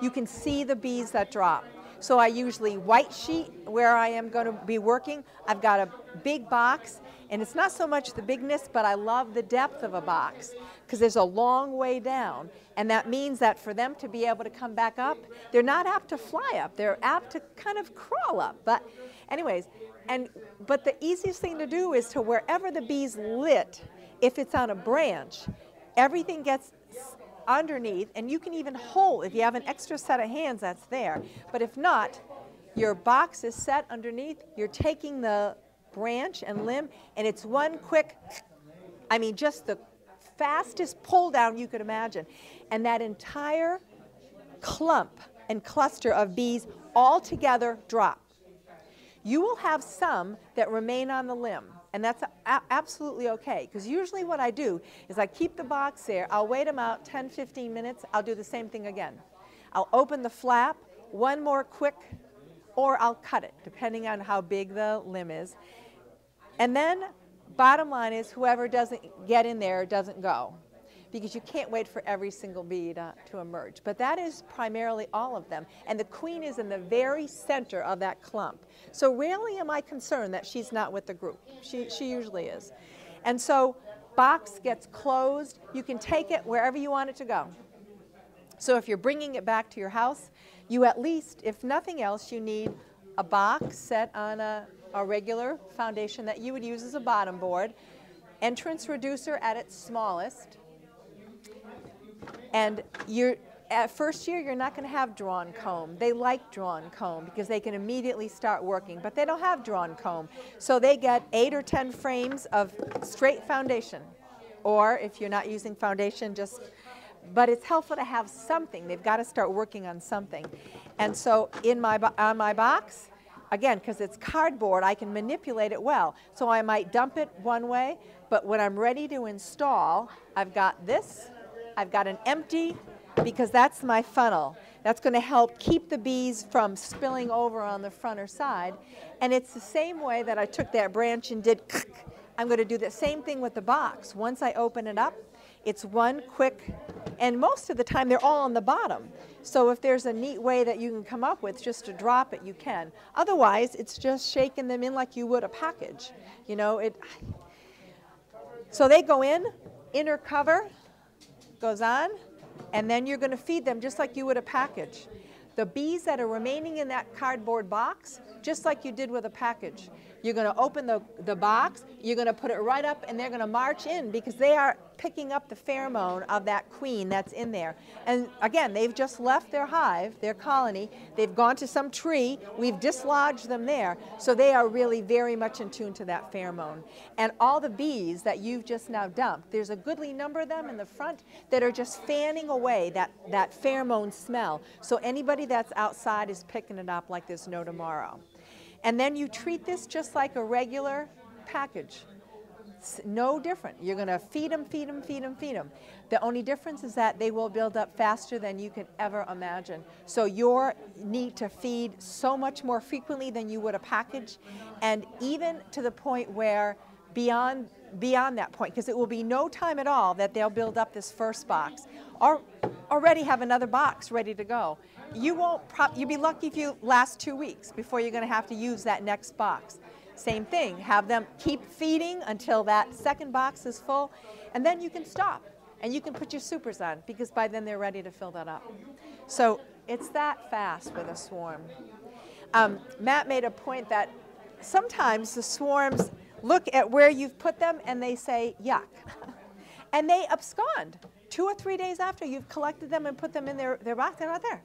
You can see the bees that drop. So I usually white sheet where I am going to be working. I've got a big box, and it's not so much the bigness, but I love the depth of a box because there's a long way down. And that means that for them to be able to come back up, they're not apt to fly up. They're apt to kind of crawl up. But anyways, but the easiest thing to do is to wherever the bee's lit, if it's on a branch, everything gets underneath, and you can even hold, if you have an extra set of hands, that's there. But if not, your box is set underneath, you're taking the branch and limb, and it's one quick, I mean, just the fastest pull down you could imagine. And that entire clump and cluster of bees all together drop. You will have some that remain on the limb, and that's absolutely okay, because usually what I do is I keep the box there, I'll wait them out 10, 15 minutes, I'll do the same thing again. I'll open the flap, one more quick or I'll cut it, depending on how big the limb is. And then, bottom line is, whoever doesn't get in there doesn't go, because you can't wait for every single bee to emerge. But that is primarily all of them. And the queen is in the very center of that clump. So rarely am I concerned that she's not with the group. She usually is. And so box gets closed. You can take it wherever you want it to go. So if you're bringing it back to your house, you at least, if nothing else, you need a box set on a regular foundation that you would use as a bottom board, entrance reducer at its smallest, and at first year you're not going to have drawn comb. They like drawn comb because they can immediately start working, but they don't have drawn comb. So they get 8 or 10 frames of straight foundation, or if you're not using foundation, but it's helpful to have something. They've got to start working on something. And so on my box, again, because it's cardboard, I can manipulate it well. So I might dump it one way, but when I'm ready to install, I've got this. I've got an empty, because that's my funnel. That's going to help keep the bees from spilling over on the front or side. And it's the same way that I took that branch and did, I'm going to do the same thing with the box. Once I open it up, it's one quick, and most of the time they're all on the bottom. So if there's a neat way that you can come up with just to drop it, you can. Otherwise, it's just shaking them in like you would a package. You know, so they go in, inner cover goes on, and then you're going to feed them just like you would a package. The bees that are remaining in that cardboard box, just like you did with a package. You're going to open the box, you're going to put it right up, and they're going to march in because they are picking up the pheromone of that queen that's in there. And again, they've just left their hive, their colony. They've gone to some tree. We've dislodged them there. So they are really very much in tune to that pheromone. And all the bees that you've just now dumped, there's a goodly number of them in the front that are just fanning away that pheromone smell. So anybody that's outside is picking it up like there's no tomorrow. And then you treat this just like a regular package. It's no different. You're going to feed them, feed them, feed them, feed them. The only difference is that they will build up faster than you could ever imagine. So you need to feed so much more frequently than you would a package, and even to the point where beyond that point, because it will be no time at all that they'll build up this first box, or already have another box ready to go. You'll be lucky if you last 2 weeks before you're going to have to use that next box. Same thing, have them keep feeding until that second box is full, and then you can stop and you can put your supers on, because by then they're ready to fill that up. So it's that fast with a swarm. Matt made a point that sometimes the swarms look at where you've put them and they say, yuck, and they abscond. 2 or 3 days after you've collected them and put them in their box, they're not there.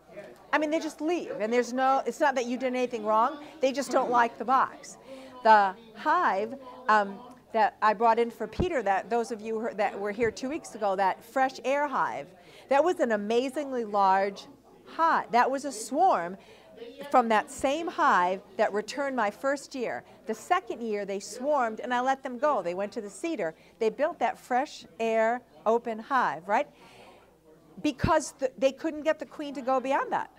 I mean, they just leave, and it's not that you did anything wrong, they just don't like the box. The hive that I brought in for Peter, that those of you that were here 2 weeks ago, that fresh air hive, that was an amazingly large hive. That was a swarm from that same hive that returned my first year. The second year they swarmed and I let them go. They went to the cedar. They built that fresh air open hive, right? Because they couldn't get the queen to go beyond that.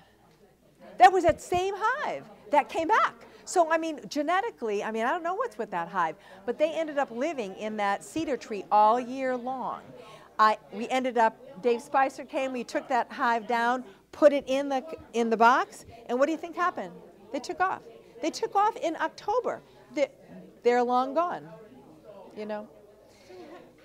That was that same hive that came back. So, I mean, genetically, I don't know what's with that hive, but they ended up living in that cedar tree all year long. We ended up, Dave Spicer came, we took that hive down, put it in the box, and what do you think happened? They took off. They took off in October. They're long gone, you know. So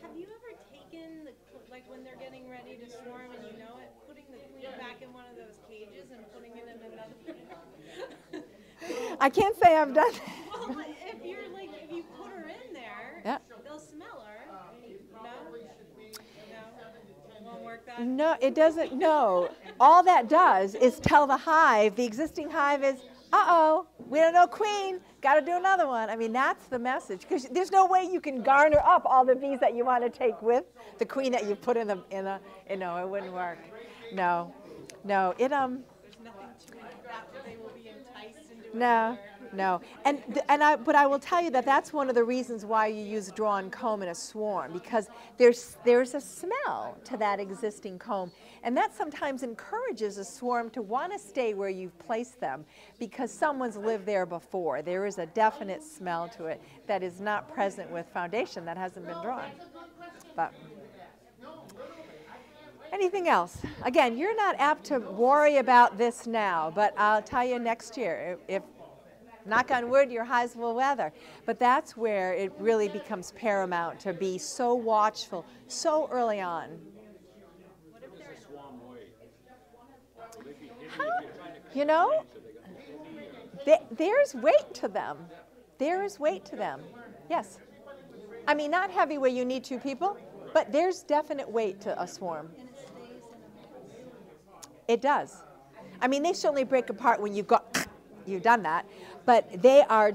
have you ever taken, like when they're getting ready to swarm and you know it, putting the queen back in one of those cages and putting it in another? I can't say I've done that. Well, if you put her in there, yeah, they'll smell her. No? Won't work that? No, it doesn't. No. All that does is tell the hive, the existing hive is, uh-oh, we don't know queen, got to do another one. I mean, that's the message, because there's no way you can garner up all the bees that you want to take with the queen that you put in a, it wouldn't work. No, There's nothing to it that they will be enticed into it. No, No, but I will tell you that that's one of the reasons why you use drawn comb in a swarm, because there's a smell to that existing comb, and that sometimes encourages a swarm to want to stay where you've placed them because someone's lived there before. There is a definite smell to it that is not present with foundation that hasn't been drawn. But anything else? Again, you're not apt to worry about this now, but I'll tell you next year, if knock on wood, your hives will weather. But that's where it really becomes paramount to be so watchful so early on. You know, there's weight to them. There is weight to them. Yes. I mean, not heavy where you need 2 people, but there's definite weight to a swarm. It does. I mean, they certainly break apart when you've done that, but they are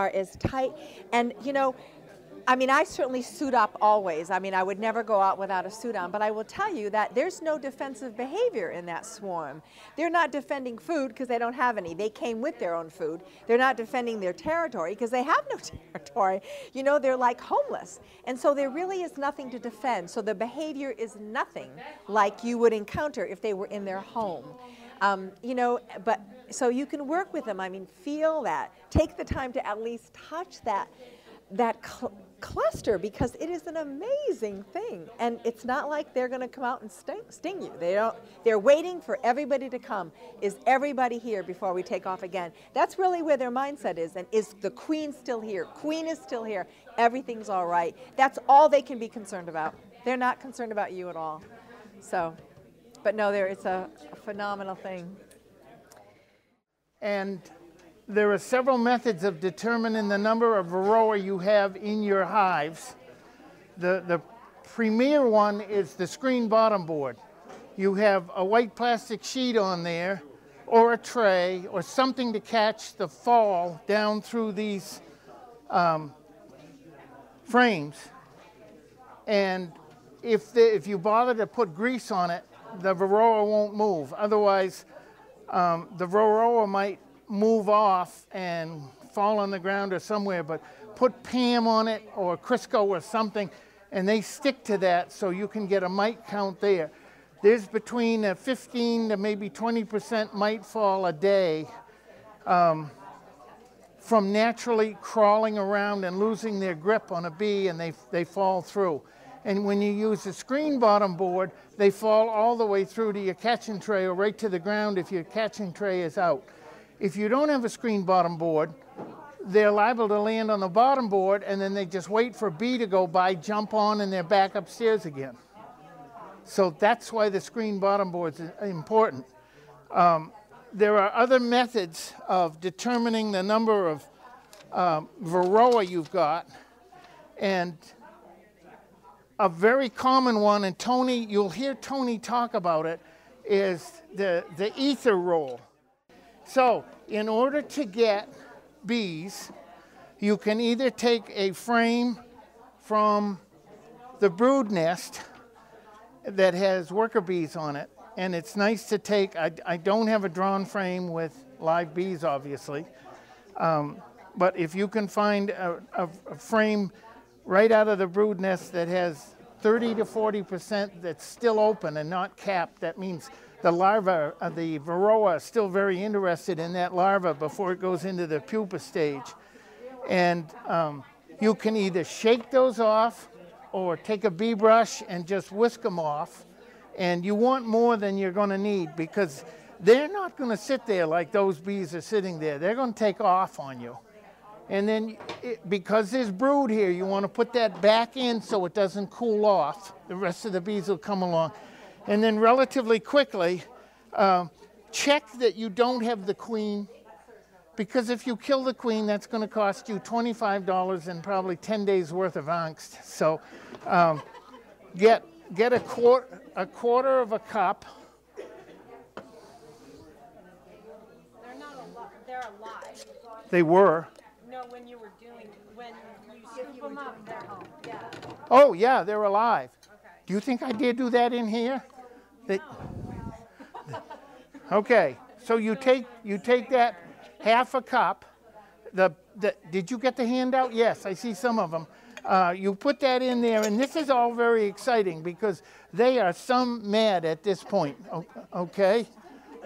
as tight. And, you know, I mean, I certainly suit up always. I mean, I would never go out without a suit on, but I will tell you that there's no defensive behavior in that swarm. They're not defending food because they don't have any. They came with their own food. They're not defending their territory because they have no territory. You know, they're like homeless. And so there really is nothing to defend. So the behavior is nothing like you would encounter if they were in their home. You know, but so you can work with them. I mean, feel that. Take the time to at least touch that cluster, because it is an amazing thing, and it's not like they're going to come out and sting you. They're waiting for everybody to come. Is everybody here before we take off again? That's really where their mindset is. And is the queen still here? Queen is still here. Everything's all right. That's all they can be concerned about. They're not concerned about you at all. So, but no, it's a phenomenal thing. And there are several methods of determining the number of varroa you have in your hives. The premier one is the screen bottom board. You have a white plastic sheet on there, or a tray, or something to catch the fall down through these frames. And if you bother to put grease on it, the varroa won't move. Otherwise, the varroa might move off and fall on the ground or somewhere, but put Pam on it or Crisco or something, and they stick to that so you can get a mite count there. There's between a 15 to maybe 20% mite fall a day from naturally crawling around and losing their grip on a bee, and they fall through. And when you use a screen bottom board, they fall all the way through to your catching tray or right to the ground if your catching tray is out. If you don't have a screen bottom board, they're liable to land on the bottom board, and then they just wait for a bee to go by, jump on, and they're back upstairs again. So that's why the screen bottom board is important. There are other methods of determining the number of varroa you've got, and a very common one, and Tony, you'll hear Tony talk about it, is the ether roll. So, in order to get bees, you can either take a frame from the brood nest that has worker bees on it, and it's nice to take, I don't have a drawn frame with live bees, obviously, but if you can find a frame right out of the brood nest that has 30 to 40% that's still open and not capped, that means the larva, the varroa, is still very interested in that larva before it goes into the pupa stage. And you can either shake those off or take a bee brush and just whisk them off. And you want more than you're going to need, because they're not going to sit there like those bees are sitting there. They're going to take off on you. And then, because there's brood here, you want to put that back in so it doesn't cool off. The rest of the bees will come along. And then relatively quickly, check that you don't have the queen, because if you kill the queen, that's going to cost you $25 and probably 10 days worth of angst. So get a quarter of a cup. They're alive. They were. No, when you scoop them up, they're home. Yeah. Oh yeah, they're alive. Okay. Do you think I dare do that in here? Okay, so you take that half a cup did you get the handout? Yes, I see some of them. You put that in there, and this is all very exciting because they are some mad at this point, okay?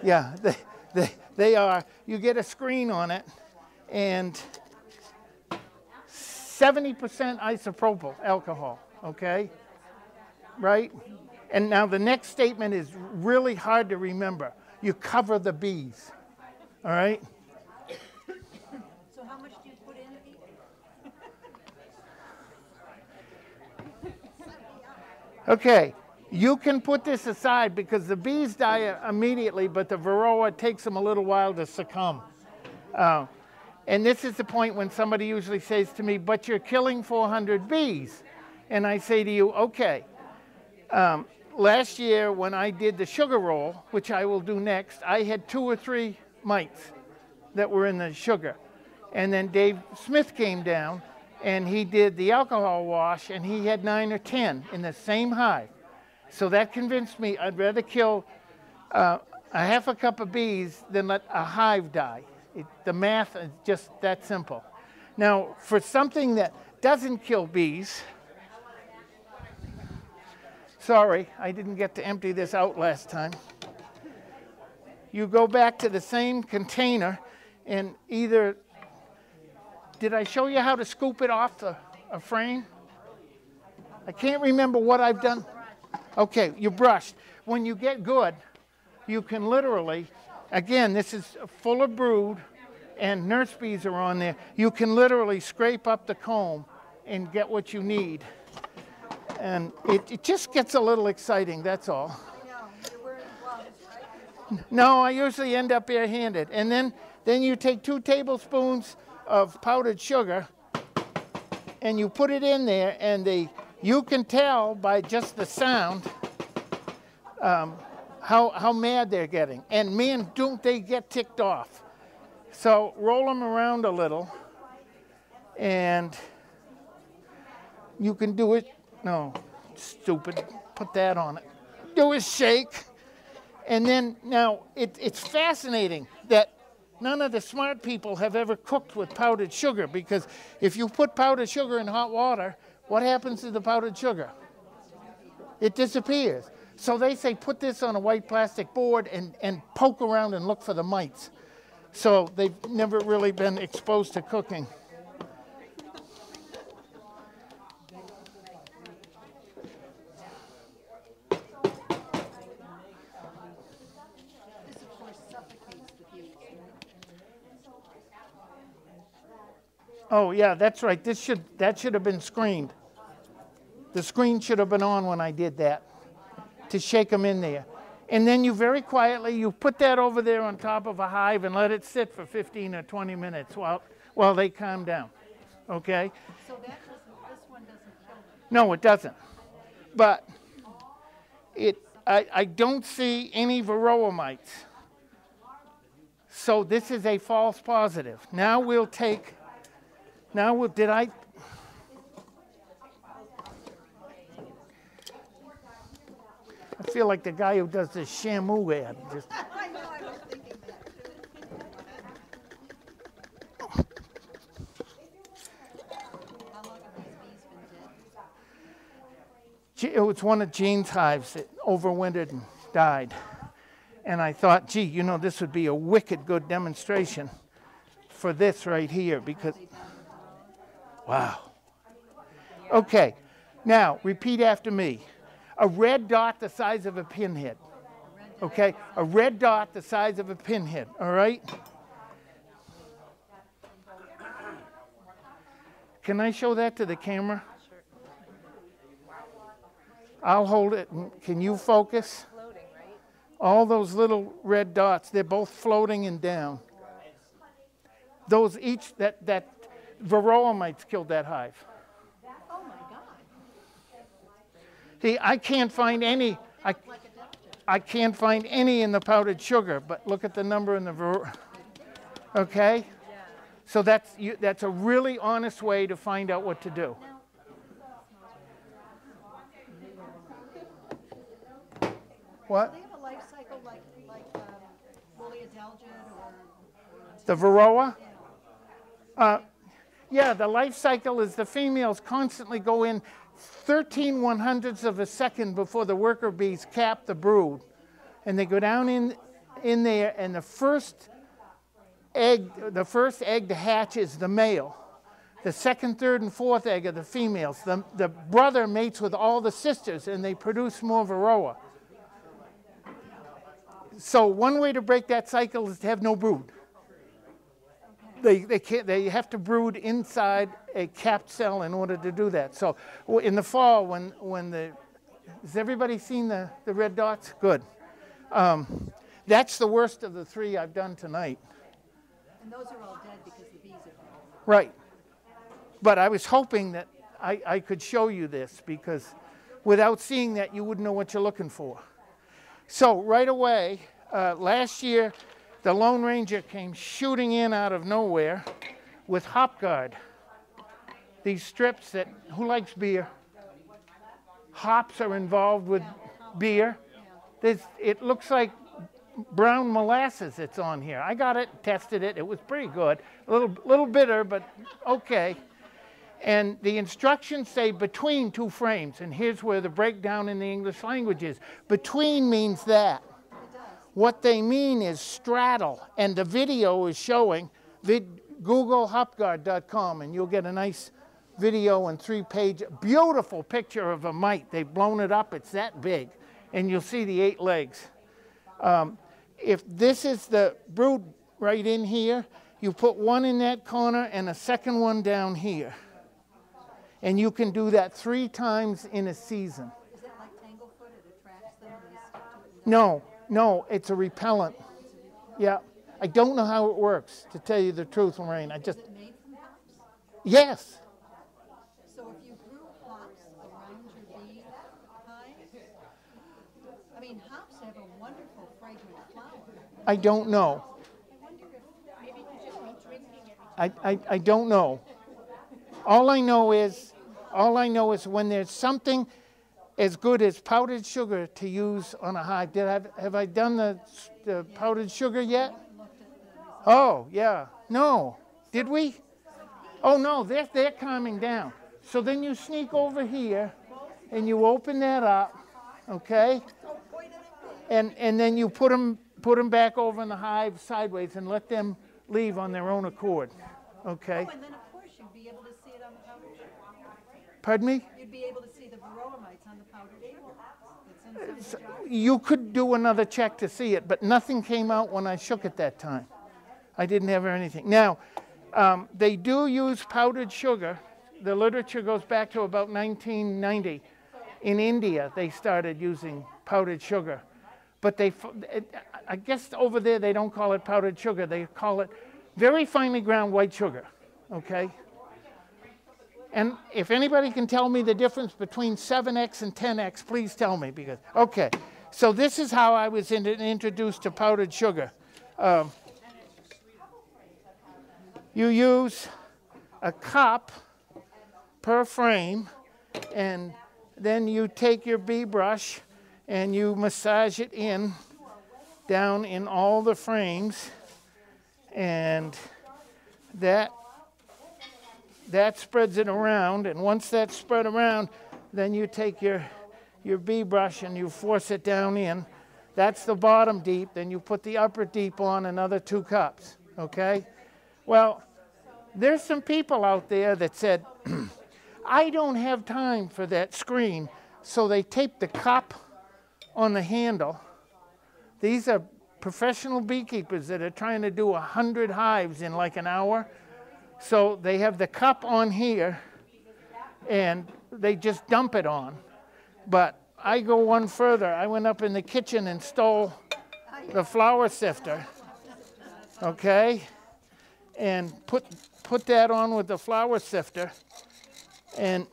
Yeah, they are. You get a screen on it, and 70% isopropyl alcohol, okay? Right? And now the next statement is really hard to remember. You cover the bees, all right? So how much do you put in? Okay, you can put this aside because the bees die immediately, but the varroa takes them a little while to succumb. And this is the point when somebody usually says to me, but you're killing 400 bees. And I say to you, okay, last year when I did the sugar roll, which I will do next, I had 2 or 3 mites that were in the sugar. And then Dave Smith came down and he did the alcohol wash and he had 9 or 10 in the same hive. So that convinced me I'd rather kill a half a cup of bees than let a hive die. The math is just that simple. Now, for something that doesn't kill bees, sorry, I didn't get to empty this out last time. You go back to the same container and either, did I show you how to scoop it off a frame? I can't remember what I've done. Okay, you brushed. When you get good, you can literally, again, this is full of brood and nurse bees are on there. You can literally scrape up the comb and get what you need. And it just gets a little exciting, that's all. No, I usually end up barehanded. And then you take 2 tablespoons of powdered sugar and you put it in there, and you can tell by just the sound how mad they're getting. And man, don't they get ticked off. So roll them around a little, and you can do it. No, stupid, put that on it. Do a shake. And then now it's fascinating that none of the smart people have ever cooked with powdered sugar, because if you put powdered sugar in hot water, what happens to the powdered sugar? It disappears. So they say put this on a white plastic board and poke around and look for the mites. So they've never really been exposed to cooking. Oh yeah, that's right. That should have been screened. The screen should have been on when I did that, to shake them in there. And then you very quietly, you put that over there on top of a hive and let it sit for 15 or 20 minutes while they calm down, okay? So this one doesn't kill them? No, it doesn't. But I don't see any varroa mites. So this is a false positive. Now we'll take, did I? I feel like the guy who does the Shamu ad. Just. I know, I was thinking that. How long have these bees been dead? It was one of Jean's hives that overwintered and died. And I thought, gee, you know, this would be a wicked good demonstration for this right here, because, wow. Okay, now repeat after me. A red dot the size of a pinhead, okay? A red dot the size of a pinhead, all right? Can I show that to the camera? I'll hold it. Can you focus? All those little red dots, they're both floating and down. Those each, that varroa mites killed that hive. Oh my God. See, I can't find any. I can't find any in the powdered sugar, but look at the number in the varroa. Okay? So that's a really honest way to find out what to do. What? Do they have a life cycle like woolly adelgid or? The varroa? Yeah, the life cycle is the females constantly go in 13/100ths of a second before the worker bees cap the brood. And they go down in there, and the first egg to hatch is the male. The second, third, and fourth egg are the females. The brother mates with all the sisters, and they produce more varroa. So one way to break that cycle is to have no brood. They have to brood inside a capped cell in order to do that. So in the fall, has everybody seen the red dots? Good. That's the worst of the 3 I've done tonight. And those are all dead because the bees are dead. Right. But I was hoping that I could show you this, because without seeing that, you wouldn't know what you're looking for. So right away, last year, the Lone Ranger came shooting in out of nowhere with Hop Guard. These strips that, who likes beer? Hops are involved with beer. It looks like brown molasses that's on here. I got it, tested it, it was pretty good. A little bitter, but okay. And the instructions say between 2 frames, and here's where the breakdown in the English language is. Between means that. What they mean is straddle, and the video is showing. Google hopguard.com, and you'll get a nice video and 3-page, beautiful picture of a mite. They've blown it up, it's that big, and you'll see the 8 legs. If this is the brood right in here, you put one in that corner and a second one down here. And you can do that 3 times in a season. Is that like tanglefoot? It attracts them and they stick to it? No, it's a repellent. Yeah. I don't know how it works, to tell you the truth, Lorraine. Is it made from hops? Yes. So if you grew hops around your bee hive, I mean, hops have a wonderful fragrant flower. I don't know. I wonder if maybe you could just be drinking every I don't know. All I know is when there's something as good as powdered sugar to use on a hive. Have I done the powdered sugar yet? Oh, yeah. No. Did we? Oh, no, they're calming down. So then you sneak over here and you open that up, okay? And then you put them back over in the hive sideways and let them leave on their own accord, okay? Oh, and then of course you'd be able to see it on the powdered sugar. Pardon me? You'd be able to see the varroa mites on the powdered sugar. That's inside the jar. You could do another check to see it, but nothing came out when I shook it that time. I didn't have anything. Now, they do use powdered sugar. The literature goes back to about 1990. In India, they started using powdered sugar. But I guess over there they don't call it powdered sugar. They call it very finely ground white sugar, okay? And if anybody can tell me the difference between 7X and 10X, please tell me. Because okay, so this is how I was introduced to powdered sugar. You use a cup per frame, and then you take your bee brush and you massage it down in all the frames, and that spreads it around. And once that's spread around, then you take your bee brush and you force it down in. That's the bottom deep. Then you put the upper deep on, another 2 cups, okay? Well, there's some people out there that said, I don't have time for that screen, so they tape the cup on the handle. These are professional beekeepers that are trying to do 100 hives in like an hour. So they have the cup on here, and they just dump it on. But I go one further. I went up in the kitchen and stole the flour sifter, okay, and put that on with the flour sifter, and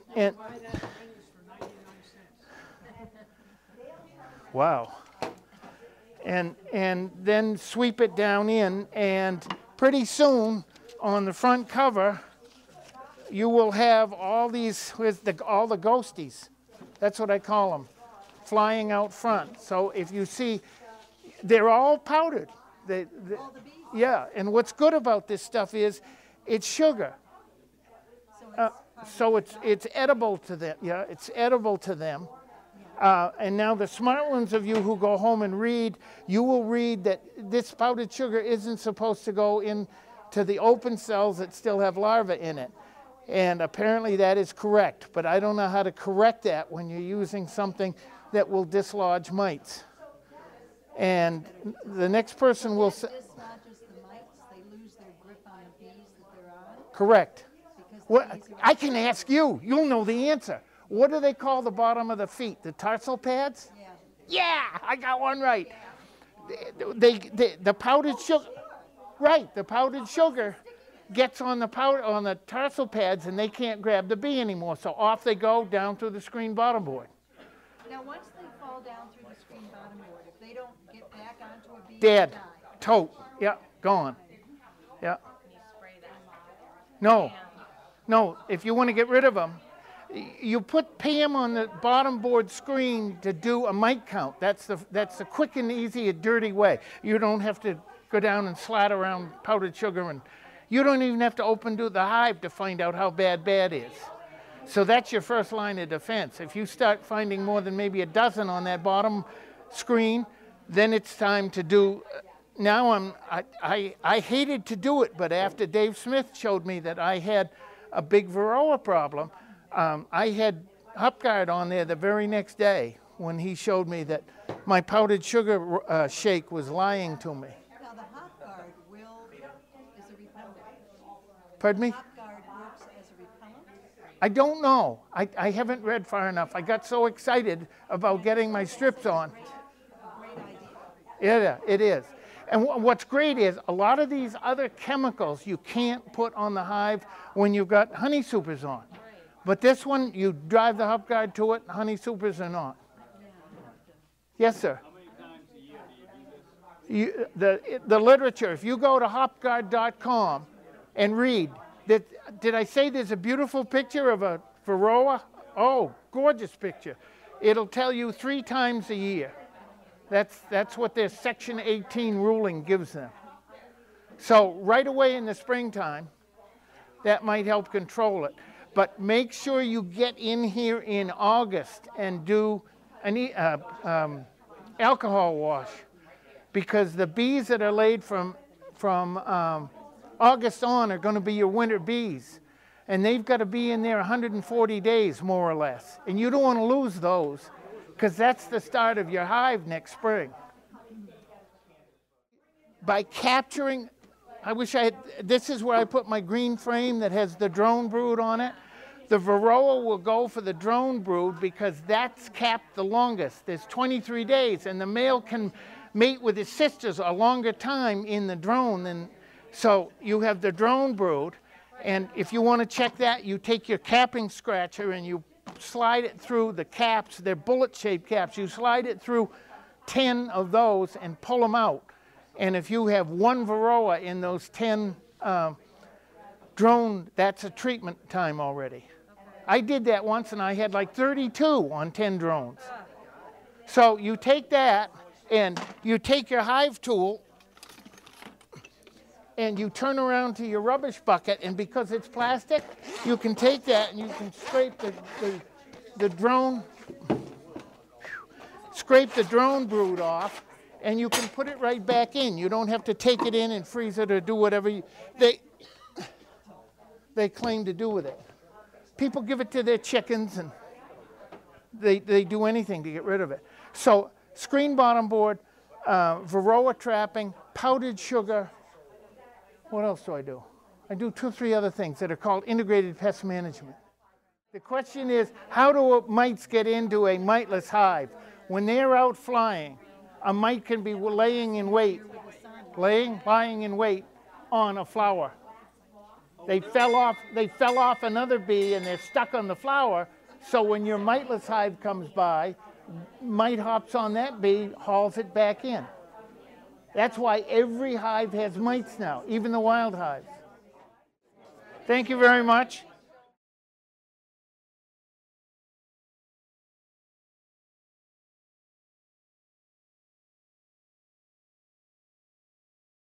wow, and then sweep it down in, and pretty soon on the front cover you will have all these all the ghosties. That's what I call them, flying out front. So if you see, they're all powdered. Yeah, and what's good about this stuff is It's sugar. So it's edible to them. Yeah, it's edible to them. And now the smart ones of you who go home and read, you will read that this powdered sugar isn't supposed to go into the open cells that still have larvae in it. And apparently that is correct, but I don't know how to correct that when you're using something that will dislodge mites. And the next person will say... Dislodges the mites, they lose their grip on the bees that they're on? Correct. What, I can ask you. You'll know the answer. What do they call the bottom of the feet? The tarsal pads? Yeah. Yeah, I got one right. The powdered sugar, right? The powdered sugar gets on the tarsal pads, and they can't grab the bee anymore. So off they go down through the screen bottom board. Now, once they fall down through the screen bottom board, if they don't get back onto a bee, Dead. they die. Tote. Yeah, gone. Yeah. No. No, if you want to get rid of them, you put Pam on the bottom board screen to do a mite count. That's the quick and easy, dirty way. You don't have to go down and slat around powdered sugar, and you don't even have to open the hive to find out how bad is. So that's your first line of defense. If you start finding more than maybe a dozen on that bottom screen, then it's time to do. Now I hated to do it, but after Dave Smith showed me that I had a big Varroa problem, I had HopGuard on there the very next day when he showed me that my powdered sugar shake was lying to me. Now, the HopGuard is a repellent. Pardon me? HopGuard works as a repellent? I don't know. I haven't read far enough. I got so excited about getting my strips on. Great idea. Yeah, it is. And what's great is a lot of these other chemicals you can't put on the hive when you've got honey supers on. But this one, you drive the HopGuard to it, honey supers are not. Yes, sir. How many times a year do you do this? The literature, if you go to hopguard.com and read, did I say there's a beautiful picture of a Varroa? Oh, gorgeous picture. It'll tell you 3 times a year. That's what their Section 18 ruling gives them. So right away in the springtime, that might help control it. But make sure you get in here in August and do an alcohol wash, because the bees that are laid from August on are going to be your winter bees. And they've got to be in there 140 days, more or less. And you don't want to lose those, because that's the start of your hive next spring. By capturing, I wish I had, this is where I put my green frame that has the drone brood on it. The Varroa will go for the drone brood because that's capped the longest. There's 23 days, and the male can mate with his sisters a longer time in the drone than, so you have the drone brood. And if you want to check that, you take your capping scratcher and you slide it through the caps. They're bullet-shaped caps. You slide it through 10 of those and pull them out. And if you have 1 Varroa in those 10 drone, that's a treatment time already. I did that once, and I had like 32 on 10 drones. So you take that, and you take your hive tool, and you turn around to your rubbish bucket, and because it's plastic, you can take that and you can scrape the drone brood off, and you can put it right back in. You don't have to take it in and freeze it or do whatever they claim to do with it. People give it to their chickens, and they do anything to get rid of it. So screen bottom board, Varroa trapping, powdered sugar. What else do? I do 2 or 3 other things that are called integrated pest management. The question is, how do mites get into a miteless hive? When they're out flying, a mite can be lying in wait on a flower. They fell off another bee and they're stuck on the flower, so when your miteless hive comes by, mite hops on that bee, hauls it back in. That's why every hive has mites now, even the wild hives. Thank you very much.